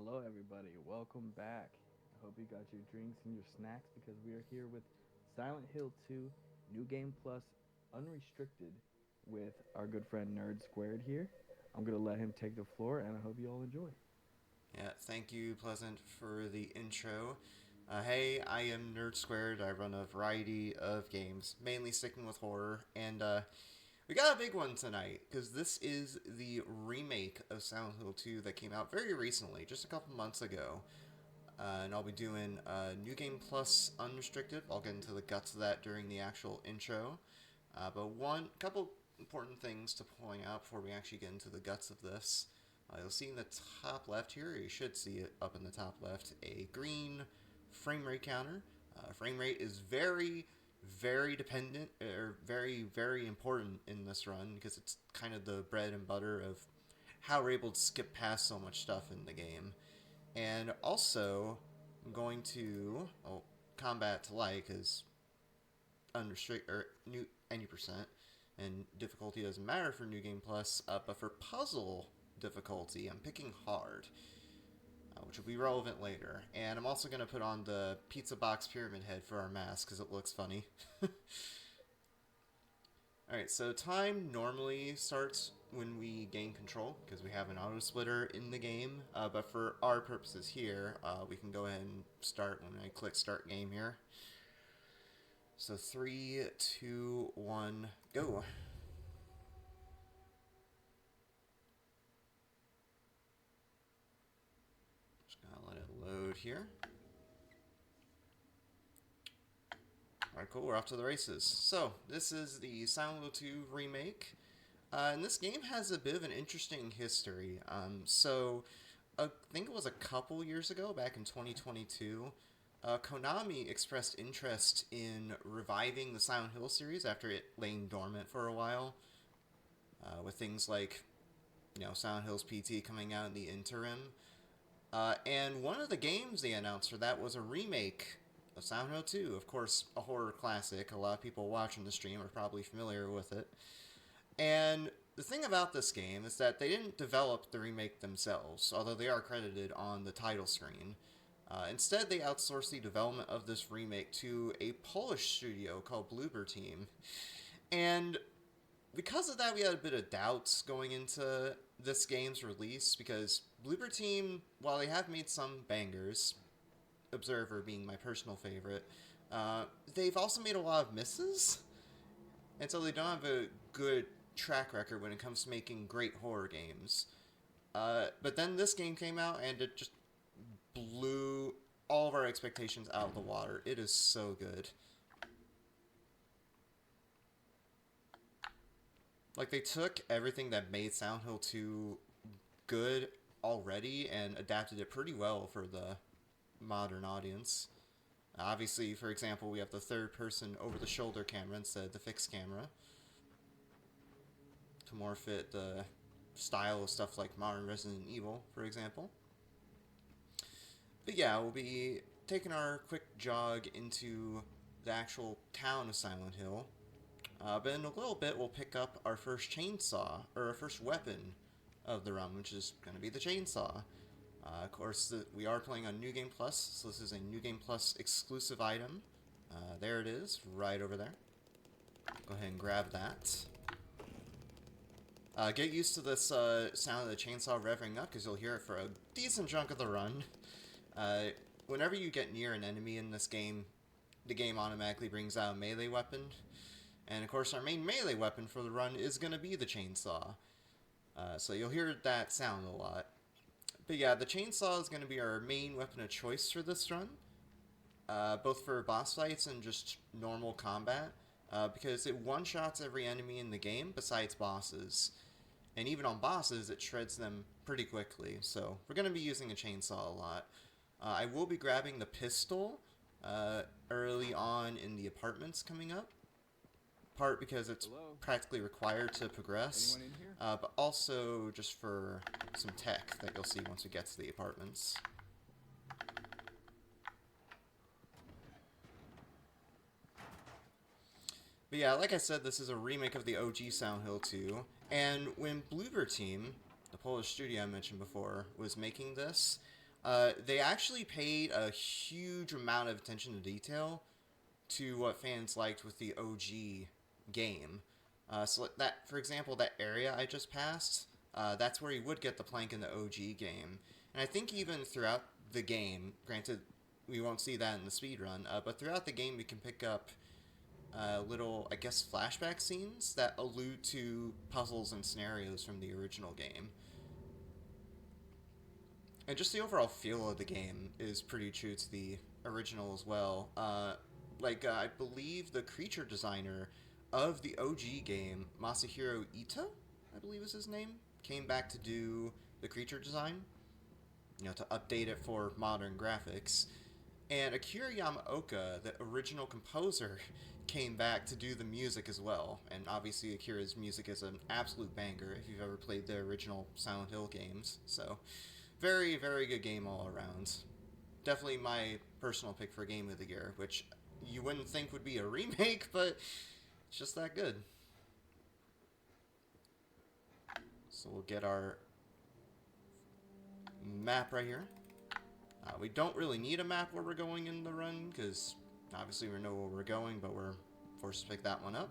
Hello, everybody. Welcome back. I hope you got your drinks and your snacks because we are here with Silent Hill 2 New Game Plus Unrestricted with our good friend Nerd Squared here. I'm going to let him take the floor and I hope you all enjoy. Yeah, thank you, Pleasant, for the intro. Hey, I am Nerd Squared. I run a variety of games, mainly sticking with horror, and we got a big one tonight because this is the remake of Silent Hill 2 that came out very recently, just a couple months ago. And I'll be doing New Game Plus Unrestricted. I'll get into the guts of that during the actual intro. But one couple important things to point out before we actually get into the guts of this. You'll see in the top left here, you should see it up in the top left, a green frame rate counter. Frame rate is very dependent, or very important in this run because it's kind of the bread and butter of how we're able to skip past so much stuff in the game. And also, I'm going to combat to light because unrestricted or new any percent, and difficulty doesn't matter for New Game Plus. But for puzzle difficulty, I'm picking hard, which will be relevant later. And I'm also going to put on the pizza box pyramid head for our mask because it looks funny. Alright, so time normally starts when we gain control, because we have an auto splitter in the game, but for our purposes here, we can go ahead and start when I click start game here. So 3, 2, 1, go. Just gotta let it load here. Alright, cool, we're off to the races. So, this is the Silent Hill 2 remake. And this game has a bit of an interesting history. I think it was a couple years ago, back in 2022, Konami expressed interest in reviving the Silent Hill series after it laying dormant for a while, with things like, Silent Hills PT coming out in the interim. And one of the games they announced for that was a remake of Silent Hill 2. Of course, a horror classic. A lot of people watching the stream are probably familiar with it. And the thing about this game is that they didn't develop the remake themselves, although they are credited on the title screen. Instead, they outsourced the development of this remake to a Polish studio called Bloober Team. And because of that, we had a bit of doubts going into this game's release, because Bloober Team, while they have made some bangers, Observer being my personal favorite, they've also made a lot of misses, and so they don't have a good track record when it comes to making great horror games. But then this game came out and it just blew all of our expectations out of the water. It is so good. Like, they took everything that made Silent Hill 2 good already and adapted it pretty well for the modern audience. Obviously, for example, we have the third person over the shoulder camera instead of the fixed camera to more fit the style of stuff like modern Resident Evil, for example. But yeah, we'll be taking our quick jog into the actual town of Silent Hill. But in a little bit, we'll pick up our first chainsaw, or our first weapon of the run, which is going to be the chainsaw. Of course, we are playing on New Game Plus, so this is a New Game Plus exclusive item. There it is, right over there. Go ahead and grab that. Get used to this sound of the chainsaw revving up, because you'll hear it for a decent chunk of the run. Whenever you get near an enemy in this game, the game automatically brings out a melee weapon. And of course, our main melee weapon for the run is going to be the chainsaw. So you'll hear that sound a lot. But yeah, the chainsaw is going to be our main weapon of choice for this run. Both for boss fights and just normal combat. Because it one-shots every enemy in the game besides bosses. And even on bosses, it shreds them pretty quickly. So we're going to be using a chainsaw a lot. I will be grabbing the pistol early on in the apartments coming up. Part because it's Hello? practically required to progress, Anyone in here? but also just for some tech that you'll see once we get to the apartments. But yeah, like I said, this is a remake of the OG Silent Hill 2, and when Bloober Team, the Polish studio I mentioned before, was making this, They actually paid a huge amount of attention to detail to what fans liked with the OG game. So that, for example, that area I just passed, that's where you would get the plank in the OG game. And I think even throughout the game, granted, we won't see that in the speedrun, but throughout the game we can pick up little, I guess, flashback scenes that allude to puzzles and scenarios from the original game. And just the overall feel of the game is pretty true to the original as well. I believe the creature designer of the OG game, Masahiro Ito, I believe is his name, came back to do the creature design, to update it for modern graphics. And Akira Yamaoka, the original composer, came back to do the music as well. And obviously Akira's music is an absolute banger if you've ever played the original Silent Hill games. So, very, very good game all around. Definitely my personal pick for Game of the Year, which you wouldn't think would be a remake, but it's just that good. So we'll get our map right here. We don't really need a map where we're going in the run, because obviously we know where we're going, but we're forced to pick that one up.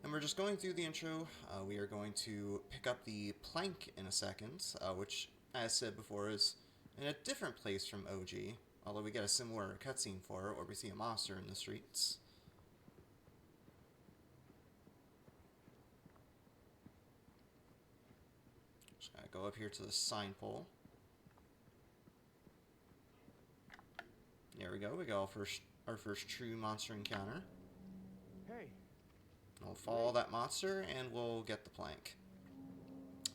And we're just going through the intro. We are going to pick up the plank in a second, which, as said before, is in a different place from OG, although we get a similar cutscene for it, or we see a monster in the streets. Just gotta go up here to the sign pole. There we go. We got our first true monster encounter. Hey. We'll follow that monster and we'll get the plank.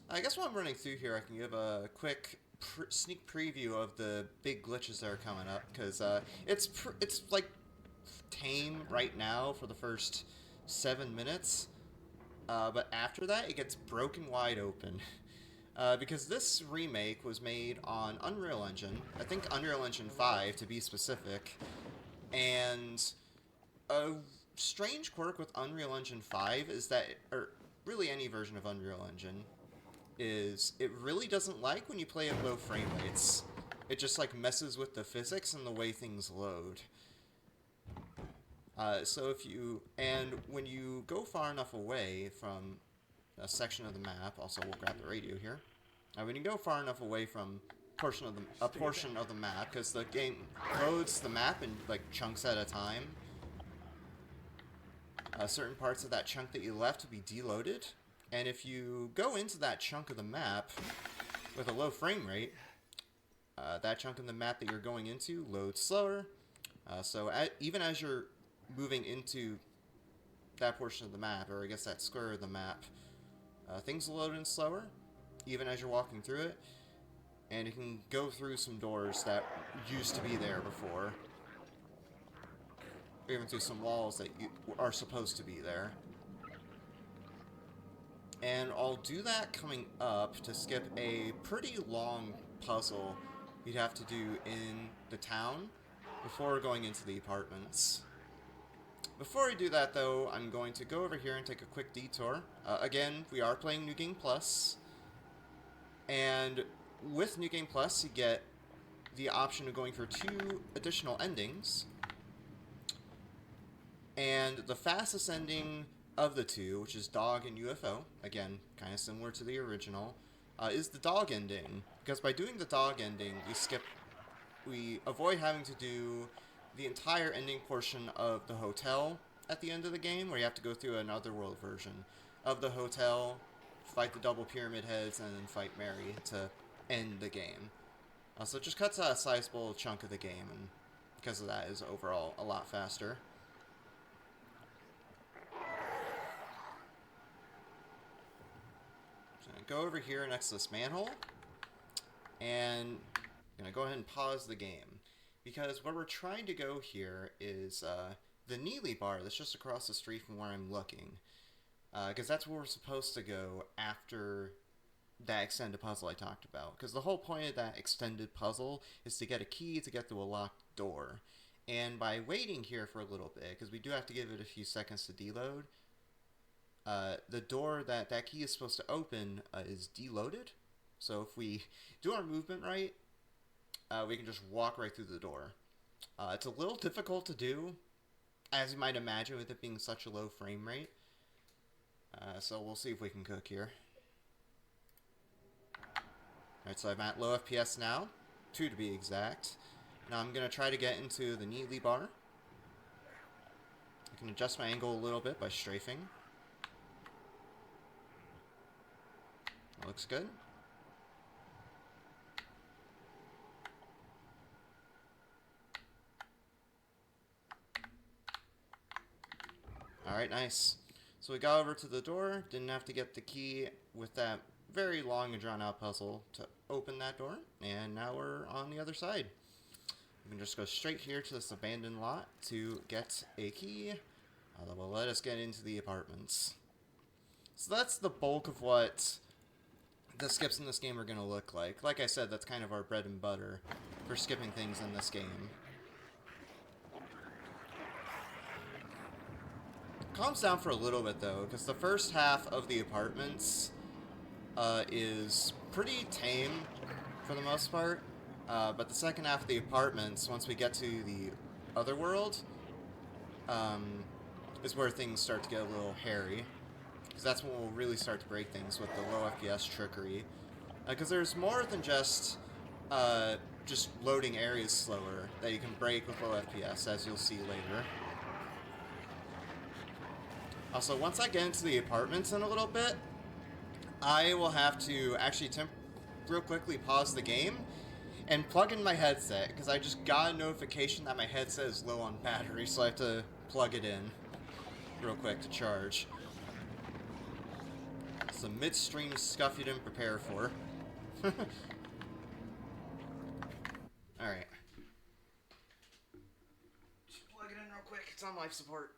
I guess while I'm running through here, I can give a quick sneak preview of the big glitches that are coming up, because it's like tame right now for the first 7 minutes, but after that it gets broken wide open. Because this remake was made on Unreal Engine, I think Unreal Engine 5 to be specific, and a strange quirk with Unreal Engine 5 is that, or really any version of Unreal Engine, is it really doesn't like when you play at low frame rates. It just like messes with the physics and the way things load. When you go far enough away from a section of the map, also we'll grab the radio here. When you go far enough away from a portion of the map, because the game loads the map in like chunks at a time, certain parts of that chunk that you left will be deloaded, and if you go into that chunk of the map with a low frame rate, that chunk of the map that you're going into loads slower. Even as you're moving into that portion of the map, or I guess that square of the map, things will load in slower, even as you're walking through it, and you can go through some doors that used to be there before, or even through some walls that are supposed to be there. And I'll do that coming up to skip a pretty long puzzle you'd have to do in the town before going into the apartments. Before I do that, though, I'm going to go over here and take a quick detour. Again, we are playing New Game Plus, and with New Game Plus, you get the option of going for 2 additional endings. And the fastest ending of the 2, which is Dog and UFO, again, kind of similar to the original, is the dog ending. Because by doing the dog ending, we avoid having to do the entire ending portion of the hotel at the end of the game, where you have to go through another world version of the hotel, fight the double pyramid heads, and then fight Mary to end the game. So it just cuts out a sizable chunk of the game, and because of that is overall a lot faster. So I'm going to go over here next to this manhole, and I'm going to go ahead and pause the game, because where we're trying to go here is the Neely bar that's just across the street from where I'm looking. Because that's where we're supposed to go after that extended puzzle I talked about. Because the whole point of that extended puzzle is to get a key to get through a locked door. And by waiting here for a little bit, because we do have to give it a few seconds to deload, the door that key is supposed to open is deloaded. So if we do our movement right, we can just walk right through the door. It's a little difficult to do, as you might imagine, with it being such a low frame rate. So we'll see if we can cook here. Alright, so I'm at low FPS now, 2 to be exact. Now I'm going to try to get into the Neatly bar. I can adjust my angle a little bit by strafing. That looks good. Alright, nice. So we got over to the door, didn't have to get the key with that very long and drawn out puzzle to open that door, and now we're on the other side. We can just go straight here to this abandoned lot to get a key that will let us get into the apartments. So that's the bulk of what the skips in this game are going to look like. Like I said, that's kind of our bread and butter for skipping things in this game. Calms down for a little bit though, because the first half of the apartments is pretty tame for the most part, but the second half of the apartments, once we get to the other world, is where things start to get a little hairy, because that's when we'll really start to break things with the low FPS trickery, because there's more than just loading areas slower that you can break with low FPS, as you'll see later. Also, once I get into the apartments in a little bit, I will have to actually real quickly pause the game and plug in my headset, because I just got a notification that my headset is low on battery, so I have to plug it in real quick to charge. Some midstream stuff you didn't prepare for. Alright. Just plug it in real quick, it's on life support.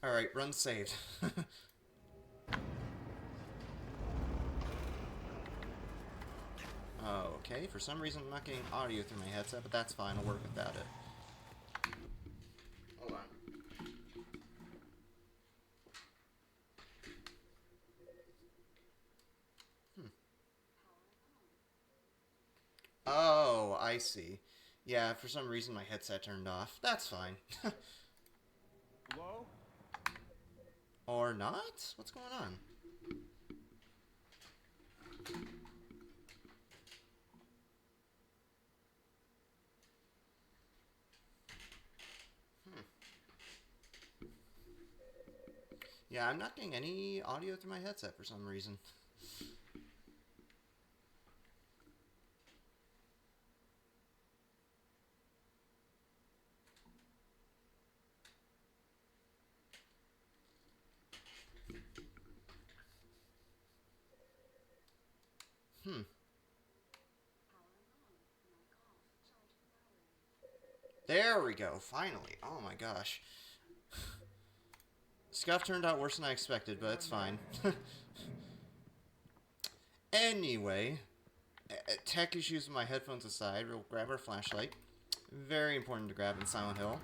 Alright, run saved. Okay, for some reason I'm not getting audio through my headset, but that's fine, I'll work without it. Hold on. Oh, I see. Yeah, for some reason my headset turned off. That's fine. Hello? Or not? What's going on? Yeah, I'm not getting any audio through my headset for some reason. There we go, finally. Oh my gosh. Scuff turned out worse than I expected, but it's fine. Anyway, tech issues with my headphones aside, we'll grab our flashlight. Very important to grab in Silent Hill.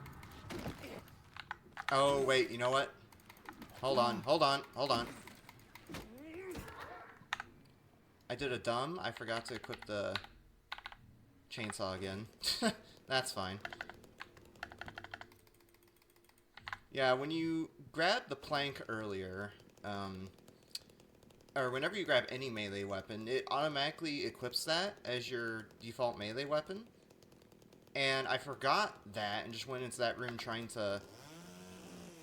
Oh, wait, you know what? Hold on, hold on, hold on. I did a dumb. I forgot to equip the chainsaw again. That's fine. Yeah, when you grab the plank earlier, or whenever you grab any melee weapon, it automatically equips that as your default melee weapon. And I forgot that and just went into that room trying to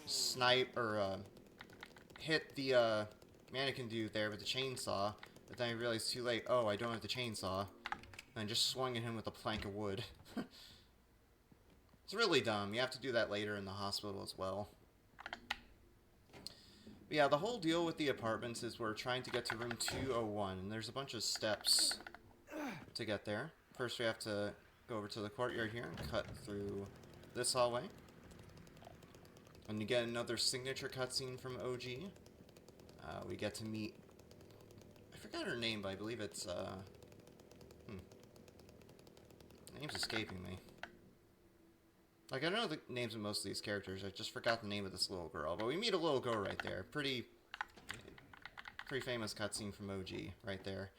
snipe or hit the mannequin dude there with the chainsaw. But then I realized too late, oh, I don't have the chainsaw. And I just swung at him with a plank of wood. It's really dumb. You have to do that later in the hospital as well. But yeah, the whole deal with the apartments is we're trying to get to room 201, and there's a bunch of steps to get there. First we have to go over to the courtyard here and cut through this hallway. And you get another signature cutscene from OG. We get to meet... I forgot her name, but I believe it's... Name's escaping me. Like, I know the names of most of these characters. I just forgot the name of this little girl. But we meet a little girl right there. Pretty famous cutscene from OG right there.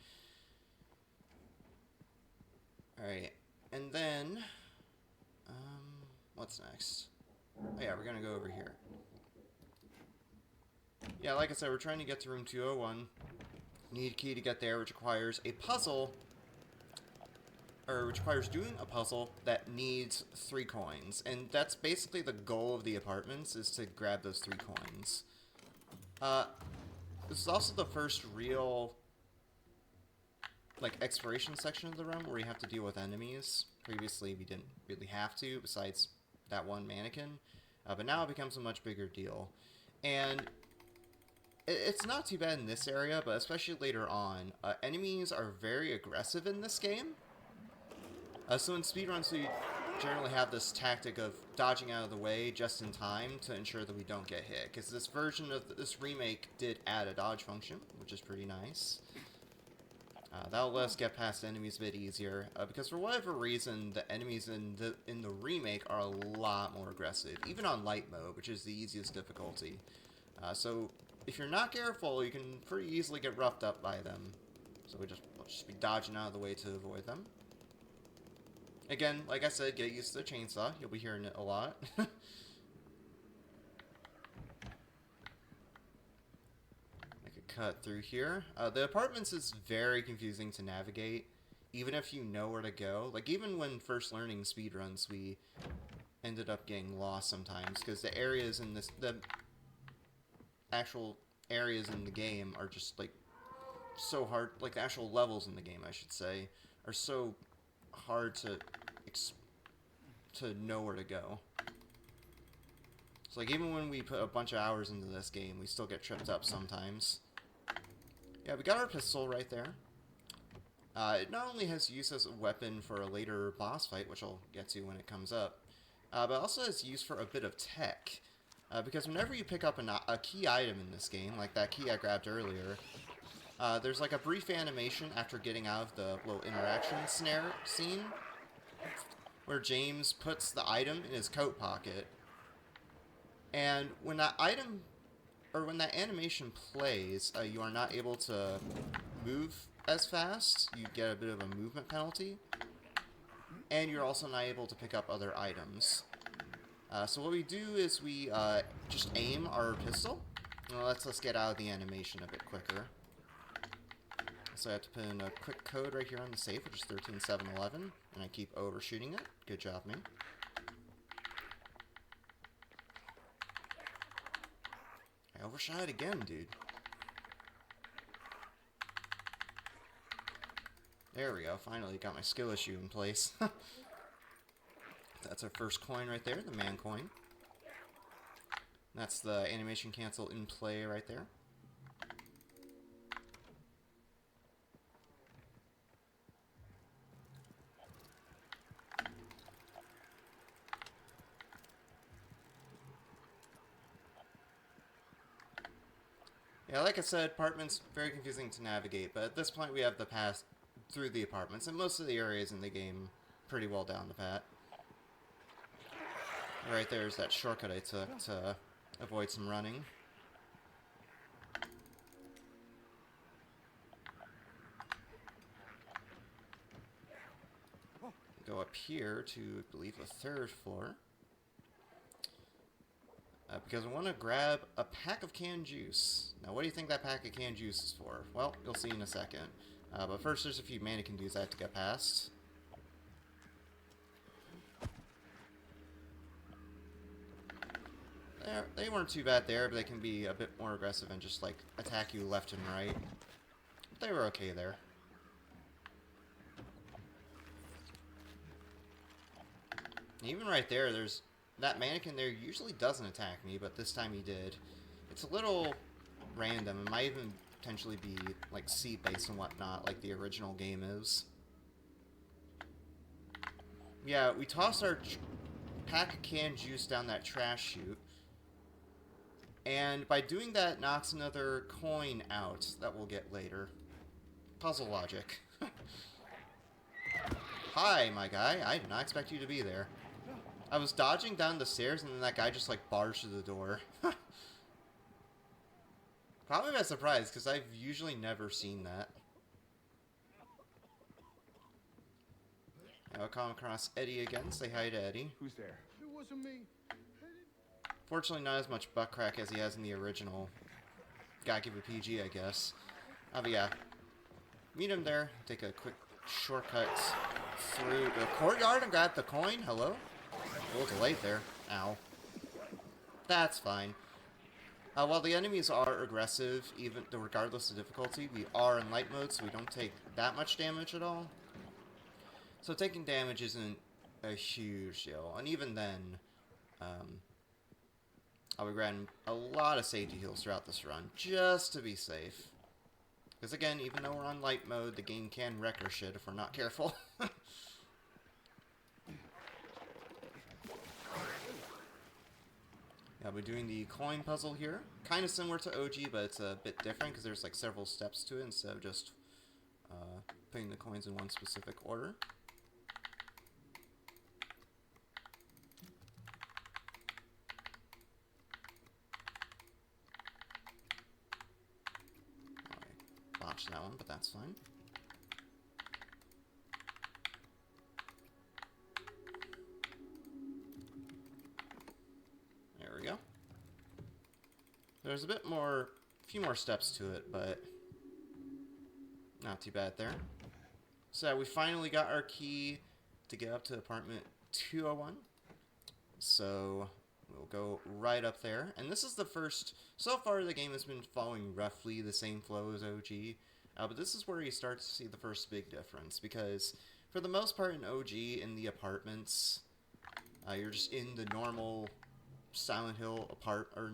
Alright. And then... what's next? Oh yeah, we're gonna go over here. Yeah, like I said, we're trying to get to room 201. Need a key to get there, which requires a puzzle... or which requires doing a puzzle that needs 3 coins. And that's basically the goal of the apartments, is to grab those 3 coins. This is also the first real, like, exploration section of the room where you have to deal with enemies. Previously, we didn't really have to, besides that one mannequin. But now it becomes a much bigger deal. And it's not too bad in this area, but especially later on, enemies are very aggressive in this game. So in speedruns, we generally have this tactic of dodging out of the way just in time to ensure that we don't get hit. Because this version of this remake did add a dodge function, which is pretty nice. That'll let us get past enemies a bit easier. Because for whatever reason, the enemies in the remake are a lot more aggressive. Even on light mode, which is the easiest difficulty. So if you're not careful, you can pretty easily get roughed up by them. So we'll just be dodging out of the way to avoid them. Again, like I said, get used to the chainsaw. You'll be hearing it a lot. Make a cut through here. The apartments is very confusing to navigate, even if you know where to go. Like, even when first learning speedruns, we ended up getting lost sometimes, because the areas in the actual areas in the game are just, like, so hard. Like, the actual levels in the game, I should say, are so hard to know where to go. So like even when we put a bunch of hours into this game, we still get tripped up sometimes. Yeah, we got our pistol right there. It not only has use as a weapon for a later boss fight, which I'll get to when it comes up, but also has use for a bit of tech. Because whenever you pick up a key item in this game, like that key I grabbed earlier, there's like a brief animation after getting out of the little interaction scene where James puts the item in his coat pocket, and when that item, or when that animation plays, you are not able to move as fast. You get a bit of a movement penalty, and you're also not able to pick up other items. So what we do is we just aim our pistol, and it lets us get out of the animation a bit quicker. So I have to put in a quick code right here on the safe, which is 13711, and I keep overshooting it. Good job, me. I overshot it again, dude. There we go, finally got my skill issue in place. That's our first coin right there, the man coin. That's the animation cancel in play right there. Yeah, like I said, apartments, very confusing to navigate, but at this point we have the path through the apartments, and most of the areas in the game pretty well down the pat. Right there's that shortcut I took to avoid some running. Go up here to, I believe, the 3rd floor. Because I want to grab a pack of canned juice. Now, what do you think that pack of canned juice is for? Well, you'll see in a second. But first, there's a few mannequin dudes I have to get past. They weren't too bad there, but they can be a bit more aggressive and just, like, attack you left and right. But they were okay there. Even right there, there's... that mannequin there usually doesn't attack me, but this time he did. It's a little random. It might even potentially be, like, seat-based and whatnot, like the original game is. Yeah, we tossed our pack of canned juice down that trash chute. And by doing that, it knocks another coin out that we'll get later. Puzzle logic. Hi, my guy. I did not expect you to be there. I was dodging down the stairs, and then that guy just, like, barged through the door. Probably by surprise, because I've usually never seen that. I'll come across Eddie again. Say hi to Eddie. Who's there? It wasn't me. Fortunately, not as much butt crack as he has in the original. Gotta give it PG, I guess. But yeah. Meet him there. Take a quick shortcut through the courtyard and grab the coin. Hello? A little delayed there. Ow. That's fine. While the enemies are aggressive, even regardless of difficulty, we are in light mode, so we don't take that much damage at all. So taking damage isn't a huge deal. And even then, I'll be grabbing a lot of safety heals throughout this run, just to be safe. Because again, even though we're on light mode, the game can wreck our shit if we're not careful. Yeah, we're doing the coin puzzle here. Kind of similar to OG, but it's a bit different because there's like several steps to it instead of just putting the coins in one specific order. I botched that one, but that's fine. There's a few more steps to it, but not too bad there. So we finally got our key to get up to apartment 201. So we'll go right up there. And this is the first, so far the game has been following roughly the same flow as OG. But this is where you start to see the first big difference. Because for the most part in OG, in the apartments, you're just in the normal Silent Hill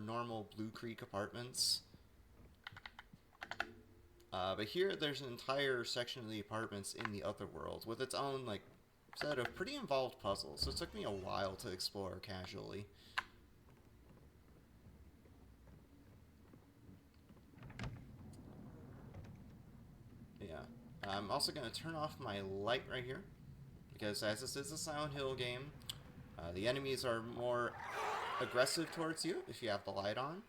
normal Blue Creek apartments. But here there's an entire section of the apartments in the other world with its own like set of pretty involved puzzles. So it took me a while to explore casually. Yeah. I'm also going to turn off my light right here because as this is a Silent Hill game, the enemies are more aggressive towards you if you have the light on.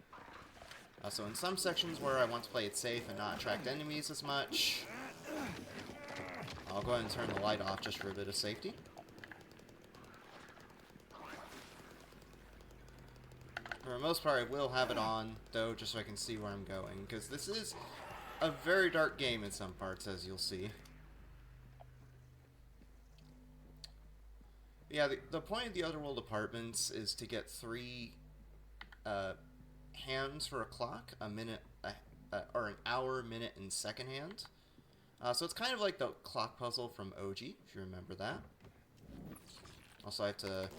So in some sections where I want to play it safe and not attract enemies as much, I'll go ahead and turn the light off just for a bit of safety. For the most part, I will have it on, though, just so I can see where I'm going, because this is a very dark game in some parts, as you'll see. Yeah, the point of the Otherworld apartments is to get 3 hands for a clock, a minute, or an hour, minute, and second hand. So it's kind of like the clock puzzle from OG, if you remember that. Also, I have to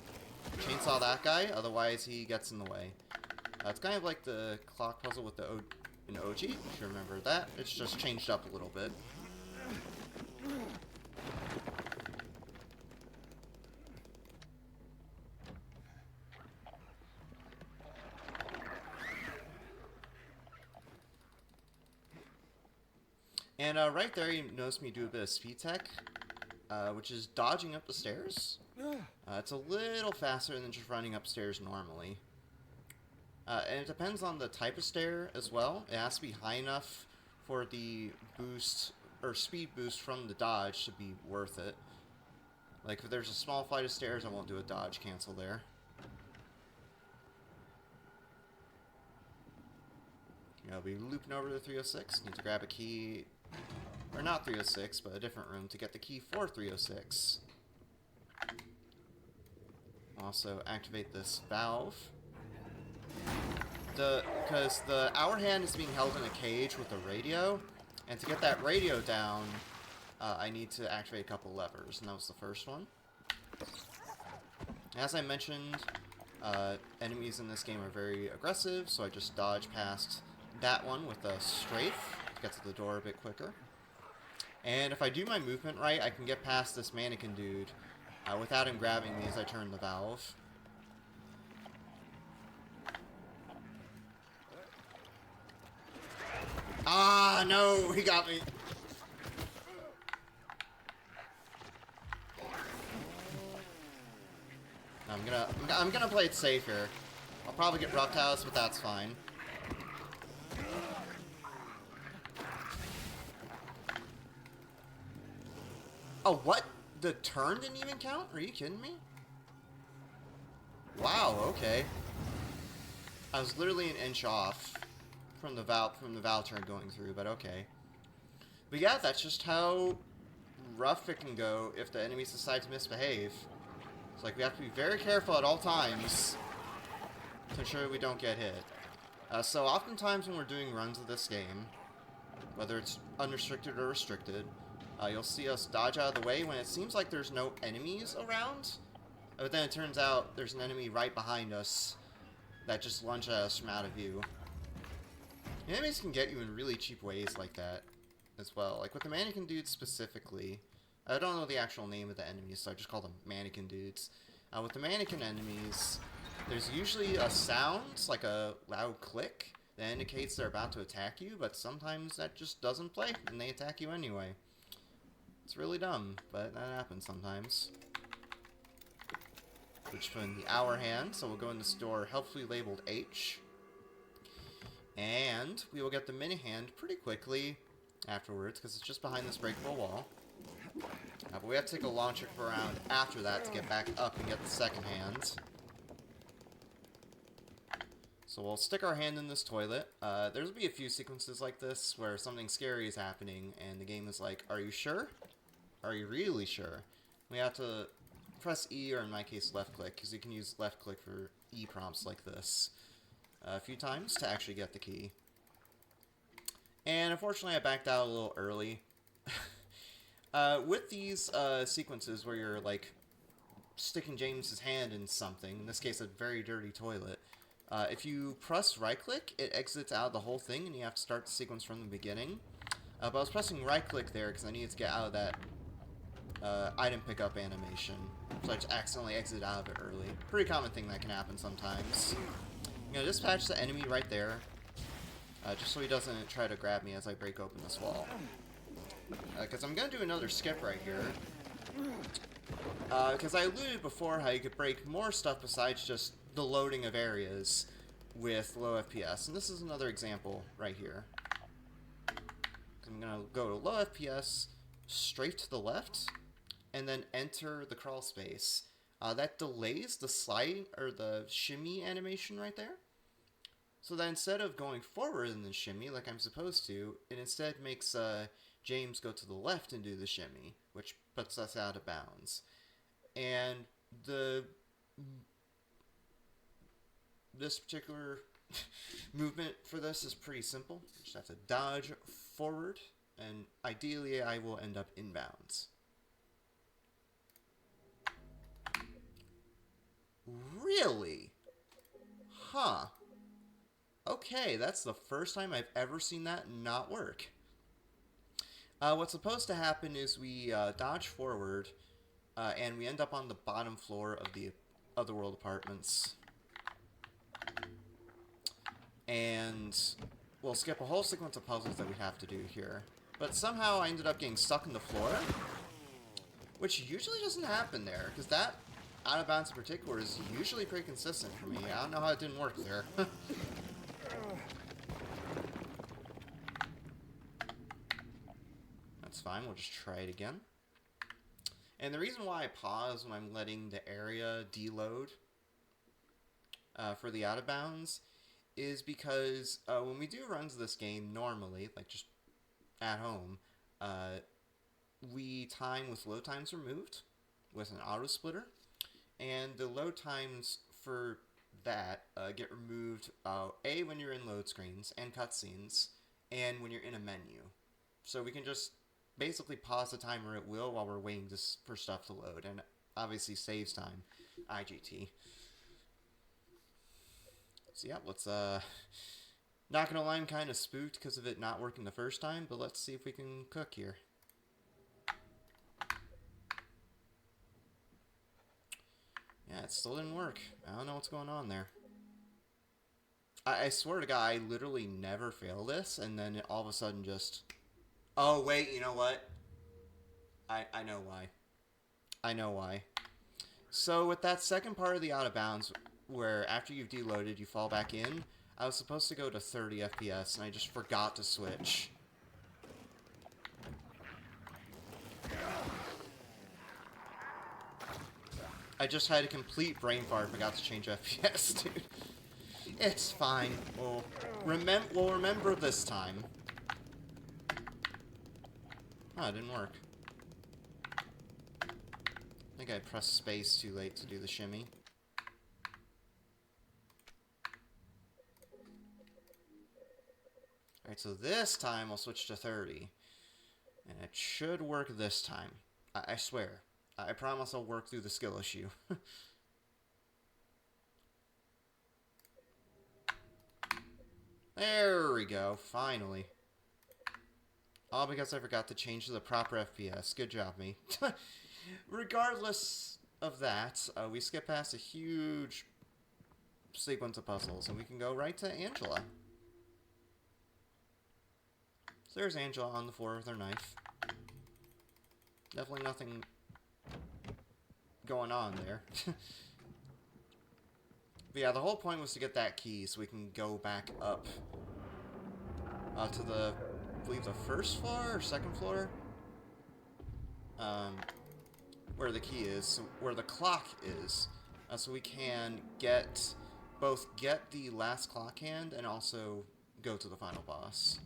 chainsaw that guy, otherwise he gets in the way. It's kind of like the clock puzzle with in OG, if you remember that. It's just changed up a little bit. And right there, you notice me do a bit of speed tech, which is dodging up the stairs. It's a little faster than just running upstairs normally. And it depends on the type of stair as well. It has to be high enough for the boost, or speed boost from the dodge to be worth it. Like, if there's a small flight of stairs, I won't do a dodge cancel there. I'll be looping over to 306. Need to grab a key, or not 306, but a different room to get the key for 306. Also activate this valve. Because the hour hand is being held in a cage with a radio, and to get that radio down, I need to activate a couple levers, and that was the first one. As I mentioned, enemies in this game are very aggressive, so I just dodge past that one with a strafe to get to the door a bit quicker. And if I do my movement right, I can get past this mannequin dude without him grabbing me as I turn the valve. Ah, no, he got me. I'm gonna play it safe here. I'll probably get roughed house, but that's fine. Oh, what? The turn didn't even count? Are you kidding me? Wow, okay. I was literally an inch off from the Val turn going through, but okay. But yeah, that's just how rough it can go if the enemies decide to misbehave. It's like we have to be very careful at all times to ensure we don't get hit. So oftentimes when we're doing runs of this game, whether it's unrestricted or restricted, you'll see us dodge out of the way when it seems like there's no enemies around. But then it turns out there's an enemy right behind us that just lunges at us from out of view. Enemies can get you in really cheap ways like that as well. Like with the mannequin dudes specifically, I don't know the actual name of the enemies, so I just call them mannequin dudes. With the mannequin enemies, there's usually a sound, like a loud click, that indicates they're about to attack you, but sometimes that just doesn't play, and they attack you anyway. It's really dumb, but that happens sometimes. We're just putting the hour hand, so we'll go in this door helpfully labeled H. And we will get the mini hand pretty quickly afterwards, because it's just behind this breakable wall. But we have to take a long trip around after that to get back up and get the second hand. So we'll stick our hand in this toilet. There'll be a few sequences like this where something scary is happening, and the game is like, are you sure? Are you really sure? We have to press E, or in my case left click, because you can use left click for E prompts like this a few times to actually get the key. And unfortunately I backed out a little early. With these sequences where you're like sticking James's hand in something, in this case a very dirty toilet, if you press right click, it exits out of the whole thing and you have to start the sequence from the beginning. But I was pressing right click there because I needed to get out of that item pickup animation, so I just accidentally exited out of it early. Pretty common thing that can happen sometimes. I'm gonna dispatch the enemy right there, just so he doesn't try to grab me as I break open this wall. Because I'm gonna do another skip right here. Because I alluded before how you could break more stuff besides just the loading of areas with low FPS, and this is another example right here. I'm gonna go to low FPS, straight to the left, and then enter the crawl space. That delays the slide or the shimmy animation right there. So that instead of going forward in the shimmy like I'm supposed to, it instead makes James go to the left and do the shimmy, which puts us out of bounds. And this particular movement for this is pretty simple. You just have to dodge forward, and ideally I will end up inbounds. Really? Huh. Okay, that's the first time I've ever seen that not work. What's supposed to happen is we dodge forward, and we end up on the bottom floor of the Otherworld apartments. And we'll skip a whole sequence of puzzles that we have to do here. But somehow I ended up getting stuck in the floor, which usually doesn't happen there, because that out of bounds in particular is usually pretty consistent for me. I don't know how it didn't work there. That's fine, we'll just try it again. And the reason why I pause when I'm letting the area deload for the out of bounds is because when we do runs of this game normally, like just at home, we time with load times removed with an auto splitter, and the load times for that get removed A, when you're in load screens and cutscenes, and when you're in a menu. So we can just basically pause the timer at will while we're waiting for stuff to load, and obviously saves time, IGT. So yeah, let's, not gonna lie, I'm kind of spooked because of it not working the first time, but let's see if we can cook here. Yeah, it still didn't work. I don't know what's going on there. I swear to God, I literally never fail this, and then it all of a sudden just... Oh, wait, you know what? I know why. I know why. So with that second part of the out of bounds, where after you've deloaded, you fall back in, I was supposed to go to 30 FPS, and I just forgot to switch. I just had a complete brain fart and forgot to change FPS, dude. It's fine. We'll remember this time. Oh, it didn't work. I think I pressed space too late to do the shimmy. Alright, so this time I'll switch to 30. And it should work this time. I swear. I promise I'll work through the skill issue. There we go, finally. All because I forgot to change to the proper FPS. Good job, me. Regardless of that, we skip past a huge sequence of puzzles, and we can go right to Angela. So there's Angela on the floor with her knife. Definitely nothing going on there. But yeah, the whole point was to get that key so we can go back up to the, I believe, the first floor or second floor? Where the key is, where the clock is. So we can both get the last clock hand and also go to the final boss.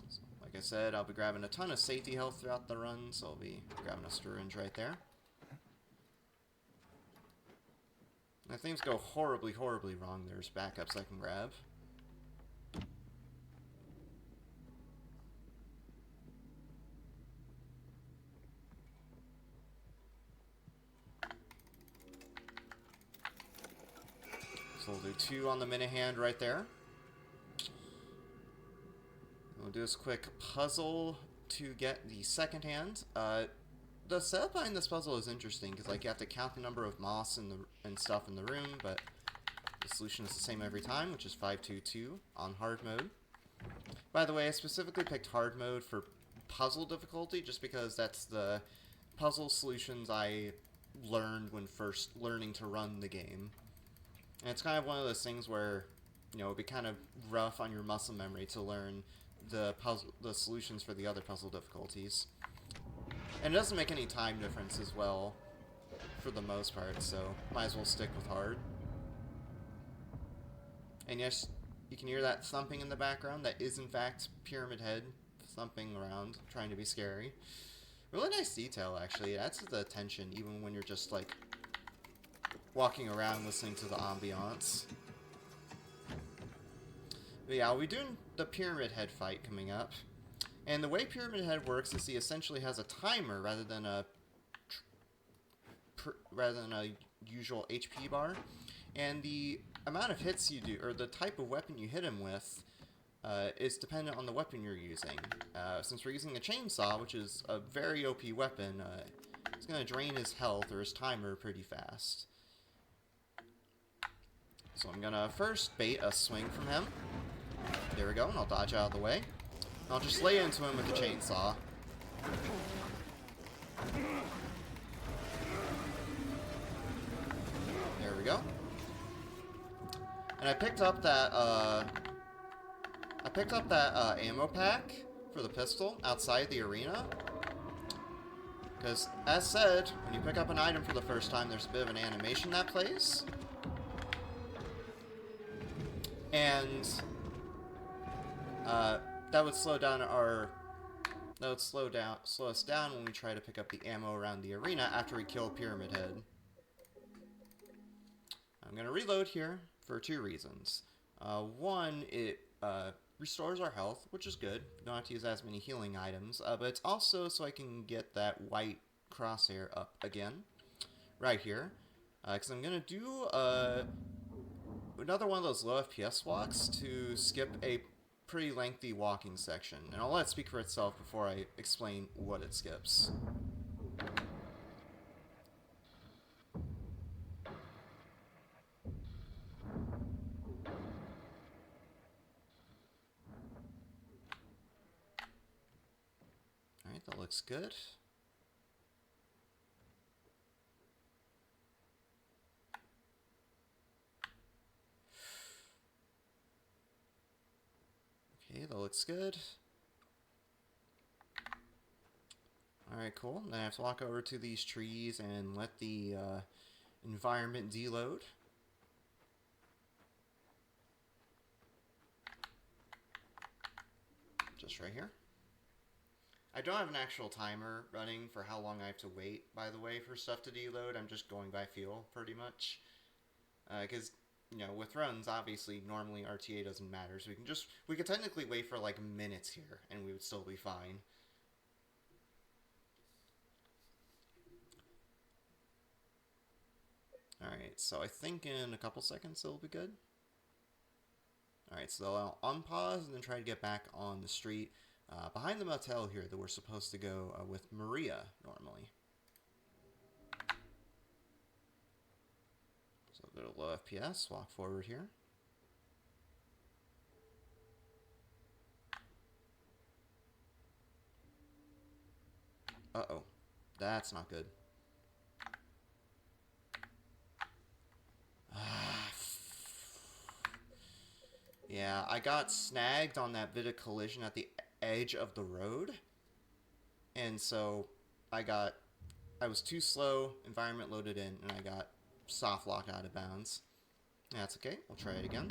So, like I said, I'll be grabbing a ton of safety health throughout the run, so I'll be grabbing a syringe right there. If things go horribly, horribly wrong, there's backups I can grab. So we'll do 2 on the minute hand right there. We'll do this quick puzzle to get the second hand. The setup behind this puzzle is interesting because, like, you have to count the number of moss and stuff in the room, but the solution is the same every time, which is 522 on hard mode. By the way, I specifically picked hard mode for puzzle difficulty just because that's the puzzle solutions I learned when first learning to run the game. And it's kind of one of those things where, you know, it'd be kind of rough on your muscle memory to learn the solutions for the other puzzle difficulties. And it doesn't make any time difference as well, for the most part, so might as well stick with hard. And yes, you can hear that thumping in the background. That is, in fact, Pyramid Head thumping around, trying to be scary. Really nice detail, actually. It adds to the tension, even when you're just, like, walking around listening to the ambiance. But yeah, I'll be doing the Pyramid Head fight coming up. And the way Pyramid Head works is he essentially has a timer rather than a usual HP bar, and the amount of hits you do, or the type of weapon you hit him with, is dependent on the weapon you're using. Since we're using a chainsaw, which is a very OP weapon, it's going to drain his health or his timer pretty fast. So I'm going to first bait a swing from him. There we go, and I'll dodge out of the way. I'll just lay into him with the chainsaw. There we go. And I picked up that ammo pack for the pistol outside the arena. Because, as said, when you pick up an item for the first time, there's a bit of an animation that plays. And that would slow us down when we try to pick up the ammo around the arena after we kill Pyramid Head. I'm gonna reload here for 2 reasons. One, it restores our health, which is good. You don't have to use as many healing items, but it's also so I can get that white crosshair up again, right here. Because I'm gonna do another one of those low FPS walks to skip a pretty lengthy walking section, and I'll let it speak for itself before I explain what it skips. Alright, that looks good. Okay, that looks good. Alright, cool. Then I have to walk over to these trees and let the environment deload. Just right here. I don't have an actual timer running for how long I have to wait, by the way, for stuff to deload. I'm just going by feel, pretty much. Because, you know, with runs, obviously, normally RTA doesn't matter, so we could technically wait for, like, minutes here, and we would still be fine. Alright, so I think in a couple seconds it'll be good. Alright, so I'll unpause and then try to get back on the street behind the motel here that we're supposed to go with Maria normally. So go to low FPS, walk forward here. Uh-oh, that's not good. Yeah, I got snagged on that bit of collision at the edge of the road. And so I was too slow, environment loaded in, and I got soft locked out of bounds. That's okay, we'll try it again.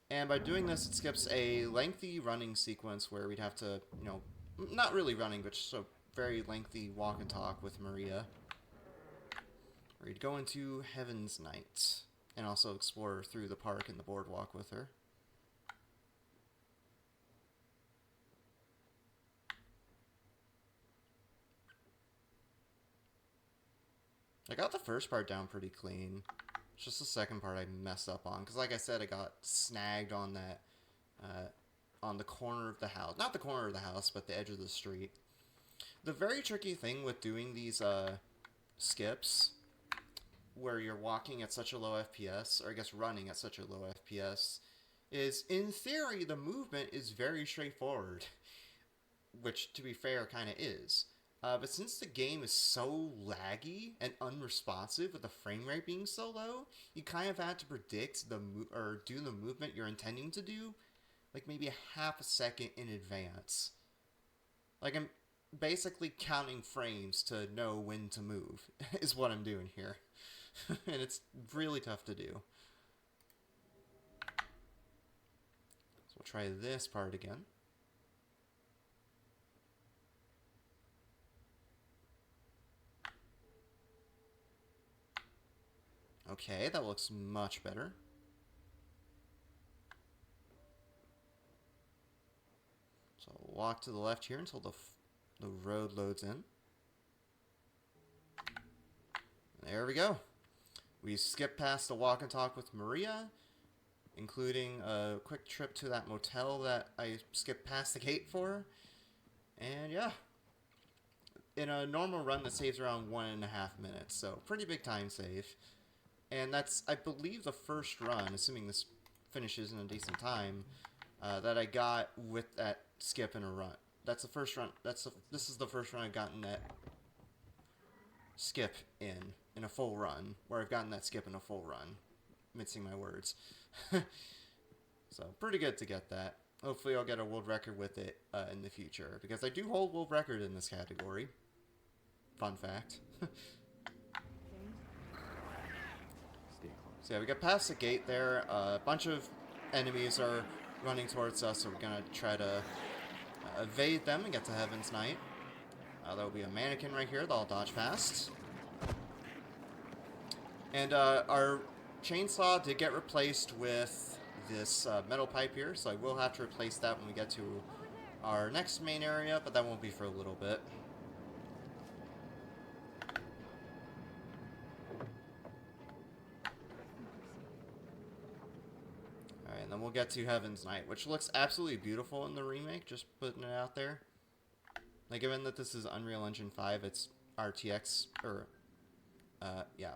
And by doing this, it skips a lengthy running sequence where we'd have to, you know, not really running, but just a very lengthy walk and talk with Maria. Where you'd go into Heaven's Night. And also explore through the park and the boardwalk with her. I got the first part down pretty clean. It's just the second part I messed up on. Because like I said, I got snagged on that, on the corner of the house. Not the corner of the house, but the edge of the street. The very tricky thing with doing these skips, where you're walking at such a low FPS, or I guess running at such a low FPS, is, in theory, the movement is very straightforward. Which, to be fair, kind of is. But since the game is so laggy and unresponsive with the frame rate being so low, you kind of have to predict or do the movement you're intending to do, like maybe a half a second in advance. Like, I'm basically counting frames to know when to move, is what I'm doing here. And it's really tough to do. So we'll try this part again. Okay, that looks much better. So I'll walk to the left here until the road loads in. There we go. We skipped past the walk and talk with Maria, including a quick trip to that motel that I skipped past the gate for. And yeah, in a normal run that saves around 1.5 minutes, so pretty big time save. And that's, I believe, the first run, assuming this finishes in a decent time, that I got with that skip in a run. That's the first run. This is the first run I've gotten that skip in a full run, where I've gotten that skip in a full run. Mincing my words. So, pretty good to get that. Hopefully I'll get a world record with it in the future, because I do hold world record in this category. Fun fact. So yeah, we got past the gate there. A bunch of enemies are running towards us, so we're gonna try to evade them and get to Heaven's Night. There'll be a mannequin right here that I'll dodge past. And our chainsaw did get replaced with this metal pipe here, so I will have to replace that when we get to our next main area, but that won't be for a little bit. Alright, and then we'll get to Heaven's Night, which looks absolutely beautiful in the remake, just putting it out there. Like, given that this is Unreal Engine 5, it's RTX, or, yeah,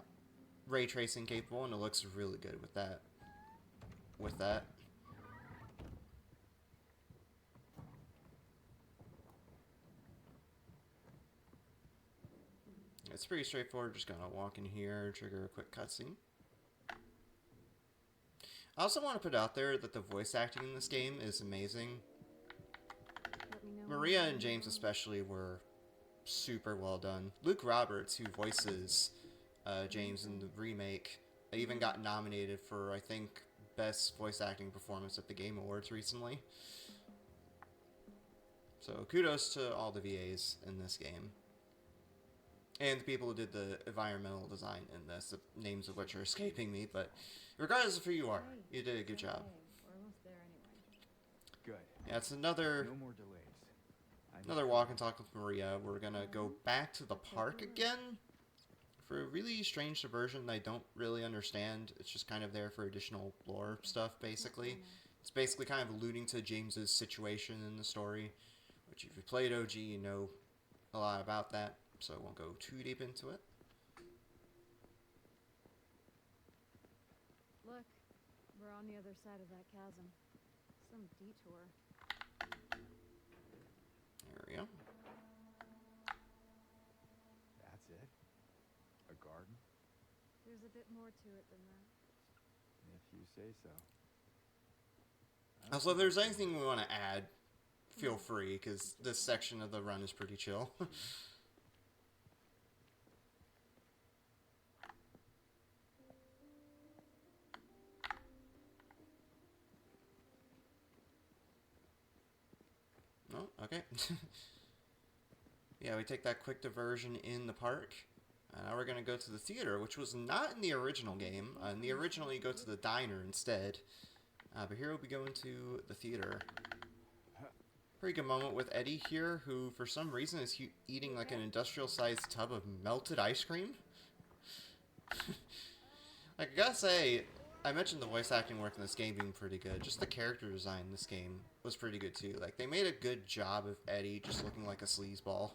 ray tracing capable, and it looks really good with that. It's pretty straightforward, just gonna walk in here, trigger a quick cutscene. I also want to put out there that the voice acting in this game is amazing. Maria and James especially were super well done. Luke Roberts, who voices James in the remake, even got nominated for, I think, Best Voice Acting Performance at the Game Awards recently. So kudos to all the VAs in this game. And the people who did the environmental design in this, the names of which are escaping me, but regardless of who you are, you did a good job. Good. Yeah, it's another No more delays. another walk and talk with Maria. We're gonna go back to the park again for a really strange diversion that I don't really understand. It's just kind of there for additional lore stuff, basically. It's basically kind of alluding to James's situation in the story, which if you played OG, you know a lot about that, so I won't go too deep into it. Look, we're on the other side of that chasm. Some detour. There we go. That's it? A garden? There's a bit more to it than that. If you say so. Also, if there's anything we want to add, feel free, because this section of the run is pretty chill. Oh, okay. Yeah, we take that quick diversion in the park. Now we're going to go to the theater, which was not in the original game. In the original, you go to the diner instead. But here we'll be going to the theater. Pretty good moment with Eddie here, who for some reason is eating like an industrial-sized tub of melted ice cream. Like, I gotta say, I mentioned the voice acting work in this game being pretty good. Just the character design in this game was pretty good too. Like, they made a good job of Eddie just looking like a sleazeball.